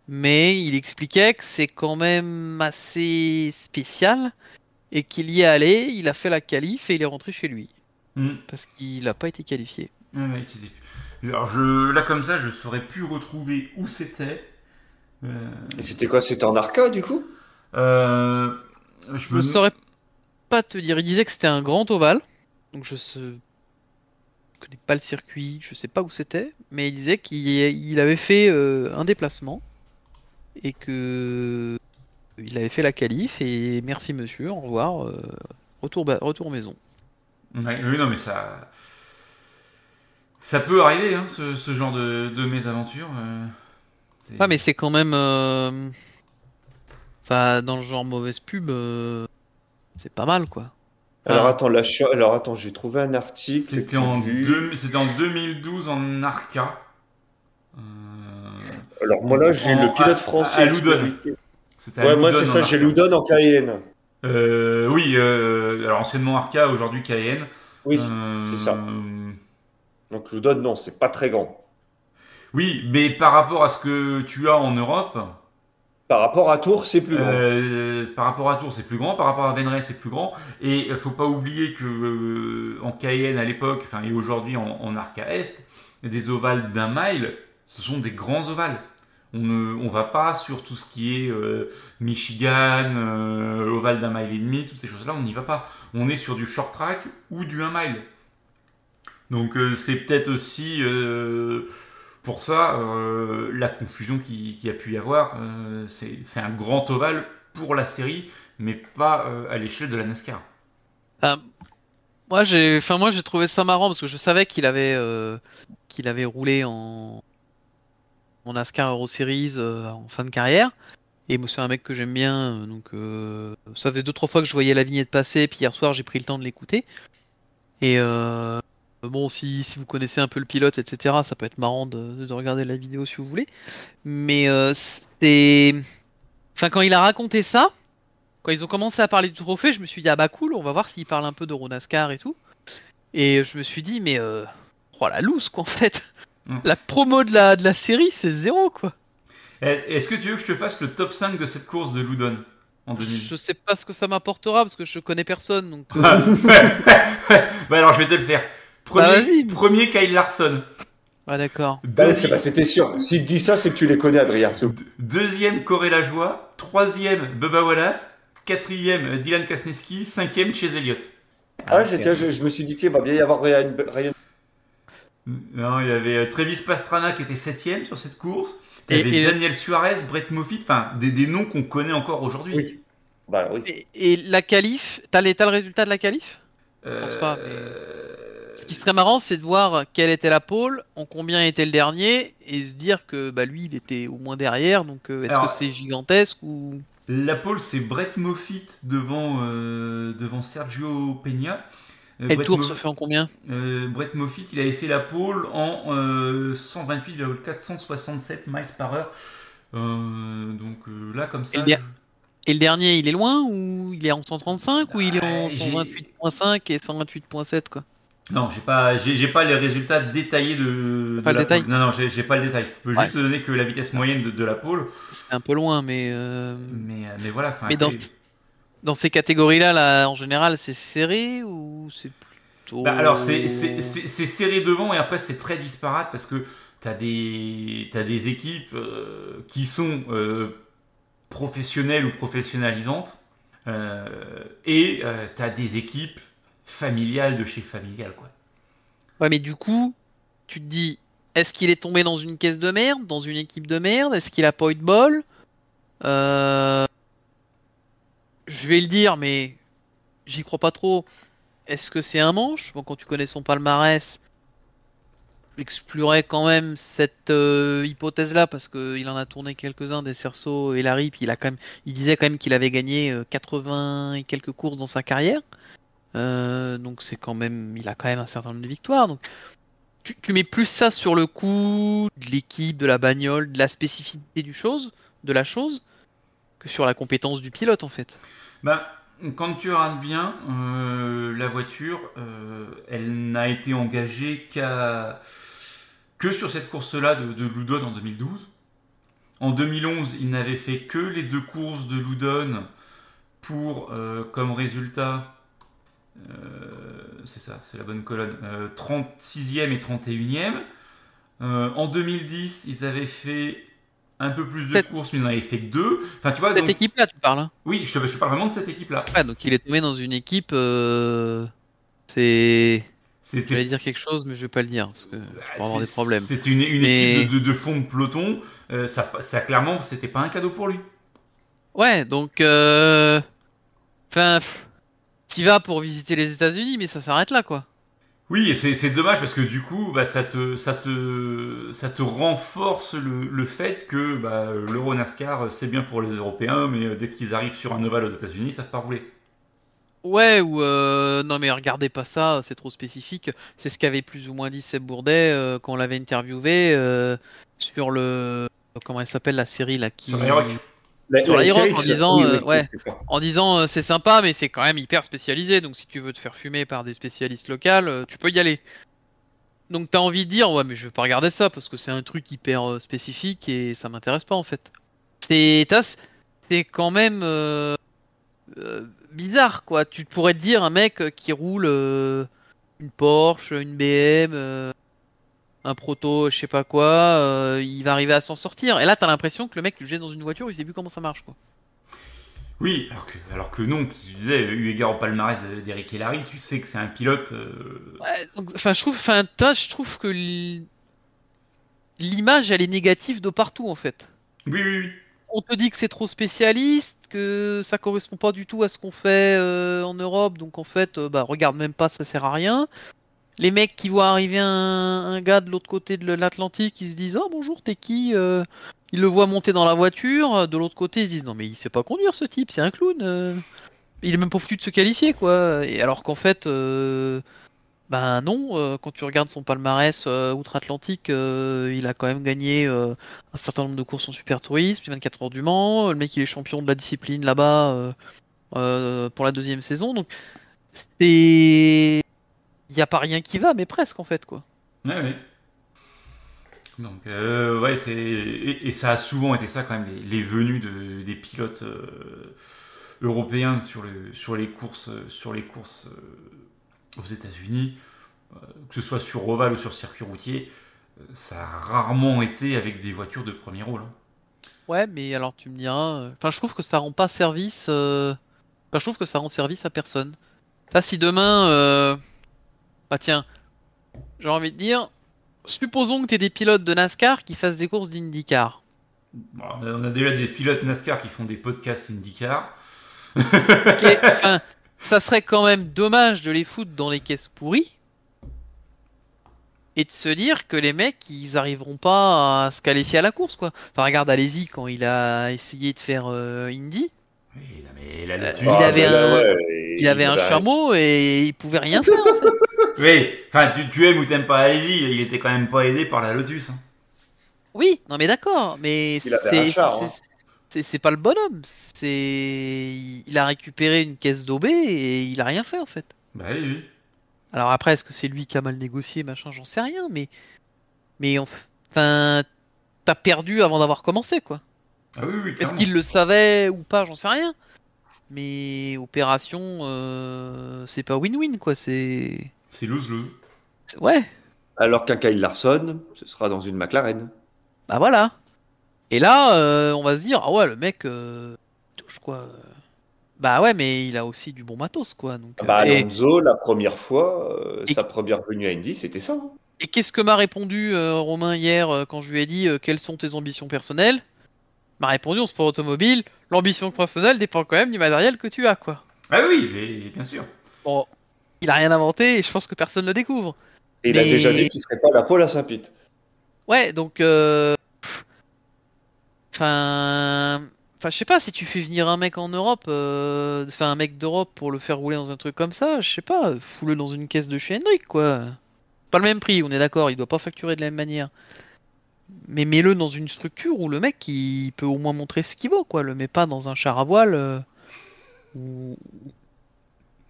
Mais il expliquait que c'est quand même assez spécial et qu'il y est allé, il a fait la qualif et il est rentré chez lui. Mm. Parce qu'il n'a pas été qualifié. Ouais, alors là comme ça, je saurais plus retrouver où c'était. Et c'était quoi? C'était en Arca, du coup? Euh, Je ne saurais pas te dire. Il disait que c'était un grand ovale. Donc je connais pas le circuit, je sais pas où c'était. Mais il disait qu'il avait fait un déplacement. Et que il avait fait la qualif. Et merci monsieur, au revoir. Retour maison. Ouais, oui, non, mais ça peut arriver, hein, ce genre de mésaventure. Ah mais c'est quand même... Enfin, dans le genre mauvaise pub, c'est pas mal quoi. Alors Enfin, attends, j'ai trouvé un article C'était qui dit. c'était en 2012 en Arca. Euh, Alors moi là, j'ai le pilote à français Loudon. expérimenté. C'était à Ouais, moi Loudon c'est en ça, j'ai Arca. Loudon en Cayenne. Oui, alors anciennement Arca, aujourd'hui Cayenne. Oui, c'est ça. Euh, Donc Loudon, non, c'est pas très grand. oui, mais par rapport à ce que tu as en Europe, Par rapport à Tours, c'est plus grand. par rapport à Tours, c'est plus grand, par rapport à Venray, c'est plus grand. Et faut pas oublier que en Cayenne à l'époque, enfin et aujourd'hui en Arca Est, des ovales d'un mile, ce sont des grands ovales. On va pas sur tout ce qui est Michigan, ovale d'un mile et demi, toutes ces choses-là, on n'y va pas. On est sur du short track ou du 1 mile. Donc c'est peut-être aussi pour ça la confusion qui a pu y avoir. C'est un grand ovale pour la série, mais pas à l'échelle de la NASCAR. ah, moi j'ai trouvé ça marrant parce que je savais qu'il avait roulé en NASCAR Euro Series en fin de carrière. Et moi c'est un mec que j'aime bien, donc ça faisait 2-3 fois que je voyais la vignette passer. Puis hier soir j'ai pris le temps de l'écouter. Et bon, si vous connaissez un peu le pilote, etc., ça peut être marrant de regarder la vidéo si vous voulez. Mais enfin, quand il a raconté ça, quand ils ont commencé à parler du trophée, je me suis dit, ah bah cool, on va voir s'il parle un peu d'Euronascar et tout. Et je me suis dit, mais oh la loose quoi en fait. Mm. La promo de la série, c'est zéro quoi. Est-ce que tu veux que je te fasse le top 5 de cette course de Loudon en 2000? Je sais pas ce que ça m'apportera parce que je connais personne donc. Bah alors je vais te le faire. Bah vas-y. Premier Kyle Larson. Ouais d'accord. C'était sûr. S'il te dit ça, c'est que tu les connais, Adrien. Deuxième Corey Lajoie. Troisième Bubba Wallace. Quatrième Dylan Kasneski. Cinquième Chase Elliott. Ah, je me suis dit qu'il va bien y avoir Ryan. Non, il y avait Travis Pastrana qui était septième sur cette course. T'avais Daniel Suarez, Brett Moffitt, enfin des noms qu'on connaît encore aujourd'hui. Oui. Bah oui. Et la qualif, t'as le résultat de la qualif? Je pense pas. Mais... Ce qui serait marrant, c'est de voir quelle était la pole, en combien était le dernier, et se dire que bah lui, il était au moins derrière. Donc, est-ce que c'est gigantesque ou la pole, c'est Brett Moffitt devant Sergio Peña. et le tour se fait en combien? Brett Moffitt, il avait fait la pole en 128,467 miles par heure. Donc là, comme ça. Et le dernier, il est loin ou il est en 135 ou il est en 128.5 et 128.7 quoi? Non, j'ai pas les résultats détaillés de pas la le détail. pole. Non, j'ai pas le détail. Je peux juste te donner que la vitesse moyenne de la pole. C'est un peu loin, mais voilà. Mais dans ces catégories-là, là, en général, c'est serré ou c'est plutôt. Bah alors c'est serré devant et après c'est très disparate parce que t'as des équipes qui sont professionnelles ou professionnalisantes et t'as des équipes familiales de chez familiales quoi. Ouais, mais du coup, tu te dis, est-ce qu'il est tombé dans une caisse de merde, dans une équipe de merde? Est-ce qu'il a pas eu de bol? Je vais le dire, mais j'y crois pas trop. Est-ce que c'est un manche? Bon, quand tu connais son palmarès, j'exclurais quand même cette hypothèse-là parce qu'il en a tourné quelques-uns des Cerceau et Larry, puis il disait quand même qu'il avait gagné 80 et quelques courses dans sa carrière. Donc il a quand même un certain nombre de victoires. Donc tu mets plus ça sur le coup de l'équipe, de la bagnole, de la spécificité de la chose, que sur la compétence du pilote en fait. Ben, quand tu regardes bien, la voiture, elle n'a été engagée que sur cette course-là de Loudon en 2012. En 2011, il n'avait fait que les deux courses de Loudon pour comme résultat, c'est ça, c'est la bonne colonne, 36e et 31e. En 2010, ils avaient fait un peu plus de courses, mais ils n'en avaient fait que 2. Enfin, tu vois, Cette donc... équipe-là, tu parles, hein. Oui, je te parle vraiment de cette équipe-là. Ouais, donc il est tombé dans une équipe. J'allais C'était dire quelque chose, mais je vais pas le dire parce que je vais avoir des problèmes. C'était une équipe de fond de peloton. Ça clairement, c'était pas un cadeau pour lui. Ouais, donc. Enfin. T'y vas pour visiter les États-Unis, mais ça s'arrête là, quoi. Oui, et c'est dommage parce que du coup, bah, ça te renforce le fait que l'Euro NASCAR, c'est bien pour les Européens, mais dès qu'ils arrivent sur un ovale aux États-Unis, ils savent pas rouler. Ouais, ou non mais regardez pas ça, c'est trop spécifique. C'est ce qu'avait plus ou moins dit Seb Bourdet quand on l'avait interviewé sur le comment elle s'appelle la série là qui Sur l'Iroc. sur la série Iroc en que ça- disant oui, oui, ouais c'est pas. en disant c'est sympa mais c'est quand même hyper spécialisé donc si tu veux te faire fumer par des spécialistes locaux tu peux y aller. Donc t'as envie de dire ouais mais je vais pas regarder ça parce que c'est un truc hyper spécifique et ça m'intéresse pas en fait. C'est quand même bizarre quoi. Tu pourrais te dire un mec qui roule une Porsche, une BM, un proto, je sais pas quoi, il va arriver à s'en sortir. Et là t'as l'impression que le mec tu le jettes dans une voiture, il sait plus comment ça marche quoi. Oui, alors que non, tu disais, eu égard au palmarès d'Eric Hellary, tu sais que c'est un pilote. Ouais, donc, enfin je trouve que l'image elle est négative de partout en fait. Oui, oui, oui. On te dit que c'est trop spécialiste, que ça correspond pas du tout à ce qu'on fait en Europe, donc en fait, regarde même pas, ça sert à rien. Les mecs qui voient arriver un gars de l'autre côté de l'Atlantique, ils se disent, oh bonjour, t'es qui Ils le voient monter dans la voiture, de l'autre côté, ils se disent, non mais il sait pas conduire ce type, c'est un clown. Il est même pas foutu de se qualifier, quoi. Et alors qu'en fait, ben non, quand tu regardes son palmarès outre-Atlantique, il a quand même gagné un certain nombre de courses en super tourisme, 24 heures du Mans, le mec il est champion de la discipline là-bas pour la deuxième saison, donc c'est... Il n'y a pas rien qui va, mais presque en fait quoi. Ouais, ouais. Donc, ouais, et ça a souvent été ça quand même, les venues des pilotes européens sur les courses, aux États-Unis, que ce soit sur ovale ou sur circuit routier, ça a rarement été avec des voitures de premier rôle, hein. Ouais, mais alors tu me diras, enfin je trouve que ça rend pas service, enfin je trouve que ça rend service à personne. Là si demain, bah tiens, j'ai envie de dire, supposons que t'es des pilotes de NASCAR qui fassent des courses d'IndyCar. Bon, on a déjà des pilotes NASCAR qui font des podcasts IndyCar. Ok, enfin, ça serait quand même dommage de les foutre dans les caisses pourries et de se dire que les mecs ils arriveront pas à se qualifier à la course quoi. Enfin regarde Alési quand il a essayé de faire Indy, Oui, non, mais la Lotus. il avait ouais, il avait un chameau et il pouvait rien faire en fait. Oui, enfin, tu aimes ou t'aimes pas Alesi, il était quand même pas aidé par la Lotus, hein. Oui, non mais d'accord, mais Il avait un char, hein. c'est pas le bonhomme, c'est il a récupéré une caisse d'OB et il a rien fait en fait. Bah oui, oui. Alors après est-ce que c'est lui qui a mal négocié machin, j'en sais rien, mais enfin t'as perdu avant d'avoir commencé quoi. Ah oui, oui, Est-ce clairement. qu'il le savait ou pas, j'en sais rien. Mais opération, c'est pas win-win quoi, C'est lose-lose. ouais, Alors qu'un Kyle Larson, ce sera dans une McLaren. bah voilà. Et là, on va se dire ah ouais le mec touche quoi. Bah ouais, mais il a aussi du bon matos quoi. Donc Ah bah, Alonso, la première fois, et- sa première venue à Indy, c'était ça, hein. et qu'est-ce que m'a répondu Romain hier quand je lui ai dit quelles sont tes ambitions personnelles? Il m'a répondu en sport automobile, l'ambition personnelle dépend quand même du matériel que tu as quoi. Ah oui, mais bien sûr. Bon, il a rien inventé et je pense que personne le découvre. Et il a Mais- déjà dit qu'il ferait pas la pole à Saint-Pete. Ouais, donc enfin, je sais pas si tu fais venir un mec en Europe, enfin un mec d'Europe pour le faire rouler dans un truc comme ça, je sais pas, fous-le dans une caisse de chez Hendrick quoi. Pas le même prix, on est d'accord, il doit pas facturer de la même manière. Mais mets-le dans une structure où le mec il peut au moins montrer ce qu'il vaut quoi, le mets pas dans un char à voile où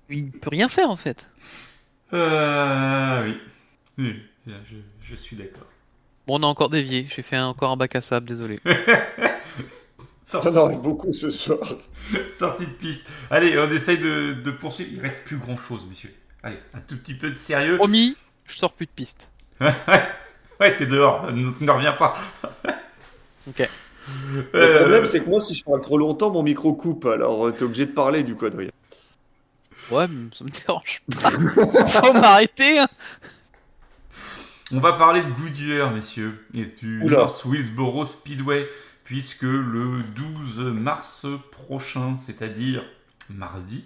il peut rien faire en fait. Oui. Oui, je suis d'accord. Bon, on a encore dévié, j'ai fait encore un bac à sable, désolé. J'en aurai beaucoup ce soir. Sortie de piste. Allez, on essaye de poursuivre. Il reste plus grand chose, messieurs. Allez, un tout petit peu de sérieux. Promis, je sors plus de piste. Ouais, t'es dehors, ne reviens pas. Ok. Le problème, c'est que moi, si je parle trop longtemps, mon micro coupe. Alors, t'es obligé de parler du coup, Adrien. Ouais, mais ça me dérange pas. Faut m'arrêter. Hein. On va parler de Goodyear, messieurs, et du Oula. North Wilkesboro Speedway, puisque le 12 mars prochain, c'est-à-dire mardi,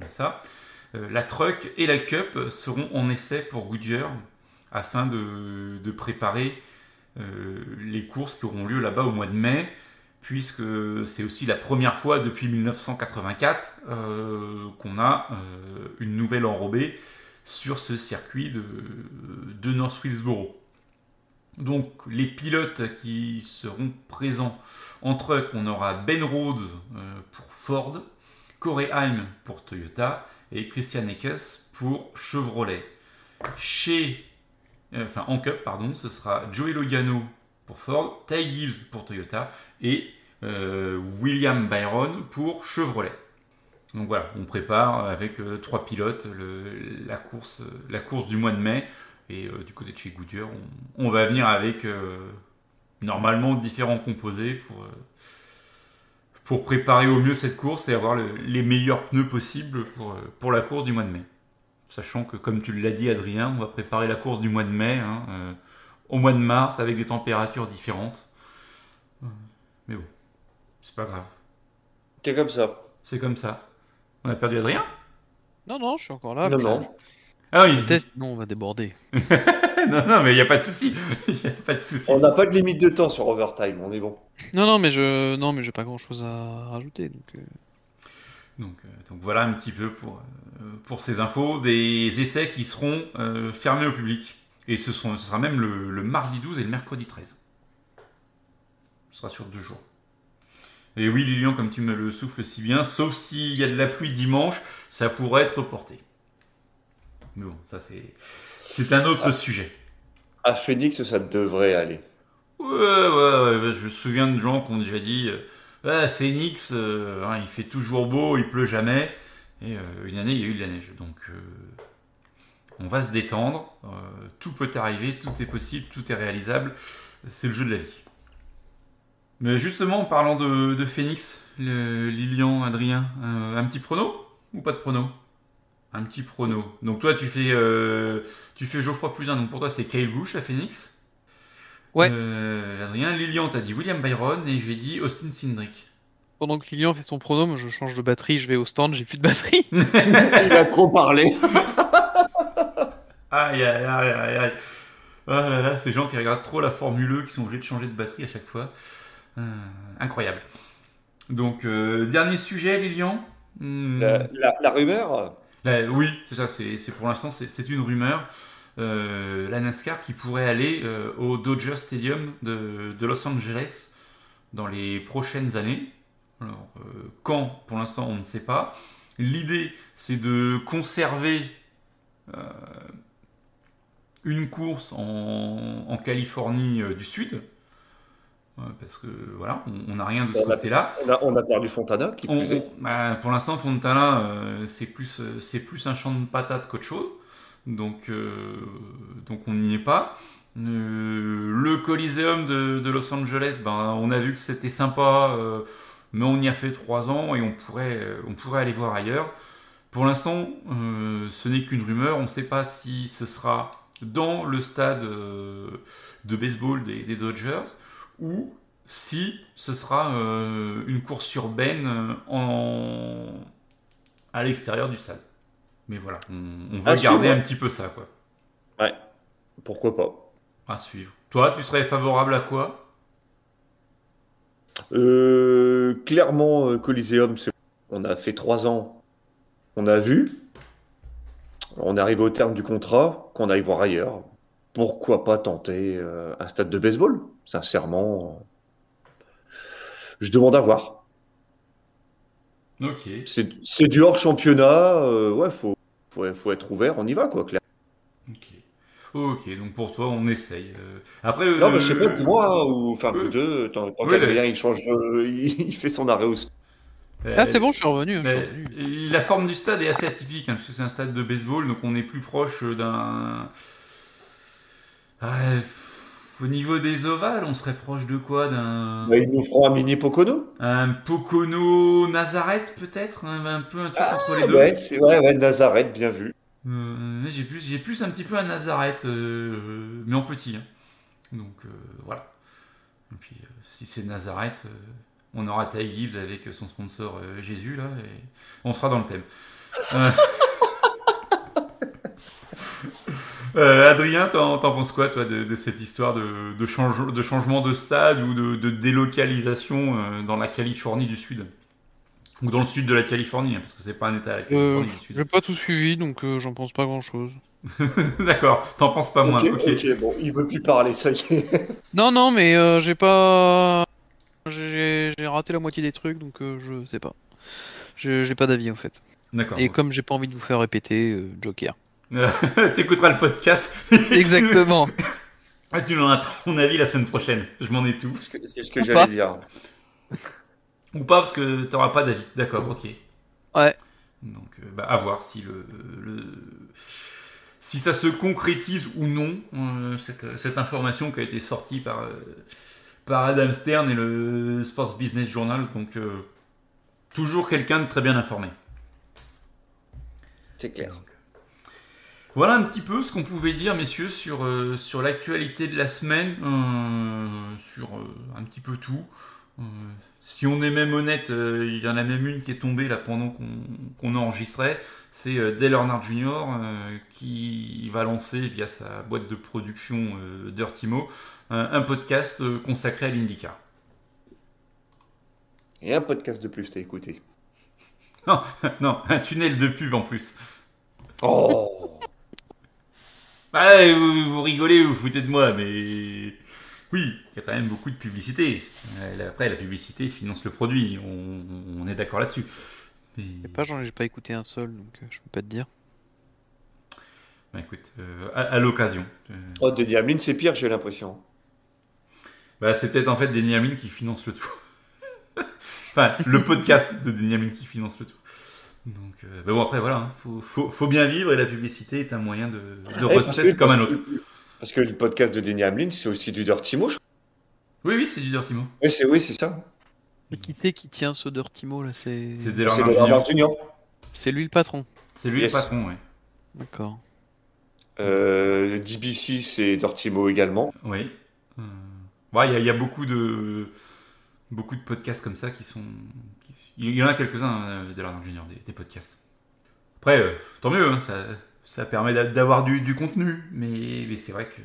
c'est ça, la Truck et la Cup seront en essai pour Goodyear afin de préparer les courses qui auront lieu là-bas au mois de mai, puisque c'est aussi la première fois depuis 1984 qu'on a une nouvelle enrobée sur ce circuit de North Wilkesboro. Donc les pilotes qui seront présents en truck, on aura Ben Rhodes pour Ford, Corey Haim pour Toyota et Christian Eckes pour Chevrolet. En Cup, pardon, ce sera Joey Logano pour Ford, Ty Gibbs pour Toyota et William Byron pour Chevrolet. Donc voilà, on prépare avec 3 pilotes la course du mois de mai. Et du côté de chez Goodyear, on va venir avec normalement différents composés pour préparer au mieux cette course et avoir les meilleurs pneus possibles pour la course du mois de mai. Sachant que, comme tu l'as dit, Adrien, on va préparer la course du mois de mai au mois de mars avec des températures différentes. Mais bon, c'est pas grave. C'est comme ça. C'est comme ça. On a perdu Adrien ? Non, je suis encore là. Non, puis non. Ah oui. je teste, non, on va déborder. non, mais il n'y a pas de souci. Il n'y a pas de souci. On n'a pas de limite de temps sur Overtime, on est bon. Non, mais j'ai pas grand chose à rajouter. Donc voilà un petit peu pour ces infos. Des essais qui seront fermés au public. Et ce sera même le mardi 12 et le mercredi 13. Ce sera sur 2 jours. Et oui, Lilian, comme tu me le souffles si bien, sauf s'il y a de la pluie dimanche, ça pourrait être reporté. Mais bon, ça c'est un autre sujet. À Phoenix, ça devrait aller. Ouais, je me souviens de gens qui ont déjà dit Phoenix, il fait toujours beau, il pleut jamais. Et une année, il y a eu de la neige. Donc on va se détendre. Tout peut arriver, tout est possible, tout est réalisable. C'est le jeu de la vie. Mais justement, en parlant de Phoenix, Lilian, Adrien, un petit prono ou pas de prono ? Un petit prono. Donc toi, tu fais Geoffroy plus 1. Donc pour toi, c'est Kyle Busch à Phoenix. Ouais. Adrien, Lilian, t'as dit William Byron et j'ai dit Austin Cindric. Pendant que Lilian fait son pronom, moi, je change de batterie, je vais au stand, j'ai plus de batterie. Il a trop parlé. Aïe. Ah là là, ces gens qui regardent trop la Formule 1, qui sont obligés de changer de batterie à chaque fois. Incroyable. Donc, dernier sujet, Lilian. La rumeur. Oui, c'est ça. C'est pour l'instant, c'est une rumeur. La NASCAR qui pourrait aller au Dodger Stadium de Los Angeles dans les prochaines années. Alors, quand, pour l'instant, on ne sait pas. L'idée, c'est de conserver une course en Californie du Sud. Parce que voilà, on n'a rien de ce côté-là. On a perdu Fontana, qui plus est. Pour l'instant, Fontana, c'est plus un champ de patates qu'autre chose. Donc on n'y est pas. Le Coliseum de Los Angeles, on a vu que c'était sympa, mais on y a fait 3 ans et on pourrait aller voir ailleurs. Pour l'instant, ce n'est qu'une rumeur. On ne sait pas si ce sera dans le stade de baseball des Dodgers ou si ce sera une course urbaine à l'extérieur du stade. Mais voilà, on veut garder un petit peu ça, quoi. Ouais, pourquoi pas. À suivre. Toi, tu serais favorable à quoi ? Clairement, Coliseum, on a fait 3 ans. On a vu. On arrive au terme du contrat, qu'on aille voir ailleurs. Pourquoi pas tenter un stade de baseball ? Sincèrement, je demande à voir. Ok. C'est du hors championnat. Ouais, faut être ouvert. On y va, quoi, clairement. Ok. Ok, donc pour toi, on essaye. Après, Non, mais je sais pas, dis-moi, hein, ou enfin, vous deux, tant Oui, qu'Adrien, il change, il fait son arrêt au stade. Ah, c'est bon, je suis revenu. mais la forme du stade est assez atypique, parce que c'est un stade de baseball, donc on est plus proche d'un... Au niveau des ovales, on serait proche de quoi? Bah, ils nous feront un mini Pocono. Un Pocono Nazareth, peut-être? Un peu un truc entre les deux. Ouais, c'est ouais, Nazareth, bien vu. J'ai plus un petit peu un Nazareth, mais en petit, hein. Donc voilà. Et puis si c'est Nazareth, on aura Ty Gibbs avec son sponsor Jésus là, et on sera dans le thème. Adrien, t'en penses quoi toi de cette histoire de changement de stade ou de délocalisation dans la Californie du Sud? Ou dans le sud de la Californie, hein, parce que c'est pas un état la Californie du Sud. J'ai pas tout suivi, donc j'en pense pas grand-chose. D'accord, t'en penses pas moins. Ok, bon, il veut plus parler, ça y est. Non, mais j'ai pas... J'ai raté la moitié des trucs, donc je sais pas. J'ai pas d'avis en fait. D'accord. Et comme j'ai pas envie de vous faire répéter, Joker. T'écouteras le podcast. Exactement. Tu en as ton avis la semaine prochaine. Je m'en ai tout. C'est ce que j'allais dire. Ou pas, parce que t'auras pas d'avis. D'accord, ok. Ouais. Donc, à voir si si ça se concrétise ou non, cette information qui a été sortie par Adam Stern et le Sports Business Journal. Donc, toujours quelqu'un de très bien informé. C'est clair. Donc, voilà un petit peu ce qu'on pouvait dire, messieurs, sur l'actualité de la semaine, sur un petit peu tout. Si on est même honnête, il y en a même une qui est tombée là pendant qu'on enregistrait. C'est Dale Earnhardt Jr. Qui va lancer via sa boîte de production Dirty Mo un podcast consacré à l'IndyCar. Et un podcast de plus, t'as écouté. Non, non, un tunnel de pub en plus. Oh. Bah, vous rigolez, vous vous foutez de moi, mais oui, il y a quand même beaucoup de publicité. Après, la publicité finance le produit, on est d'accord là-dessus. Mais... J'ai pas écouté un seul, donc je peux pas te dire. Bah écoute, à l'occasion. Oh, Denny Hamlin, c'est pire, j'ai l'impression. Bah, c'est peut-être en fait Denny Hamlin qui finance le tout. Enfin, le podcast de Denny Hamlin qui finance le tout. Donc, bah bon, après, voilà, hein, faut bien vivre et la publicité est un moyen de recette comme un autre. Parce que le podcast de Denny Hamlin, c'est aussi du Dirty Mo, je crois. Oui, c'est du Dirty Mo. Oui, c'est ça. Qui c'est qui tient ce Dirty Mo là? C'est C'est Dale Dale Earnhardt Earnhardt Jr. Jr. C'est lui le patron. C'est lui Yes. le patron, ouais. D'accord. Le DBC, c'est Dirty Mo également. Oui. Ouais, il y a beaucoup de podcasts comme ça qui sont... Il y en a quelques-uns de Earnhardt Jr. des podcasts. Après, tant mieux, hein, ça permet d'avoir du contenu, mais c'est vrai que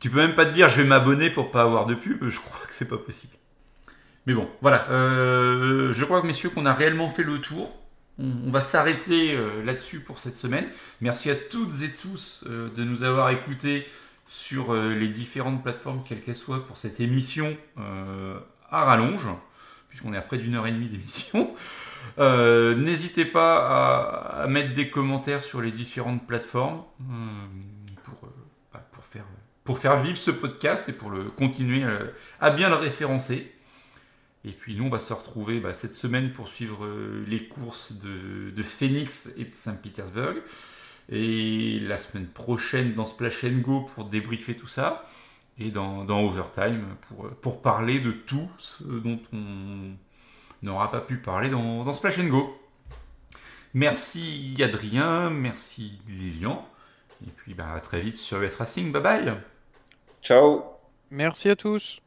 tu peux même pas te dire je vais m'abonner pour pas avoir de pub, je crois que c'est pas possible. Mais bon, voilà, je crois que messieurs qu'on a réellement fait le tour. On va s'arrêter là-dessus pour cette semaine. Merci à toutes et tous de nous avoir écoutés sur les différentes plateformes, quelles qu'elles soient, pour cette émission à rallonge, puisqu'on est à près d'1h30 d'émission. N'hésitez pas à mettre des commentaires sur les différentes plateformes pour faire vivre ce podcast et pour le continuer à bien le référencer. Et puis nous, on va se retrouver cette semaine pour suivre les courses de Phoenix et de Saint-Pétersbourg. Et la semaine prochaine dans Splash & Go pour débriefer tout ça. Et dans Overtime pour parler de tout ce dont on n'aura pas pu parler dans Splash & Go. Merci Adrien, merci Lilian. Et puis à très vite sur US Racing. Bye bye. Ciao. Merci à tous.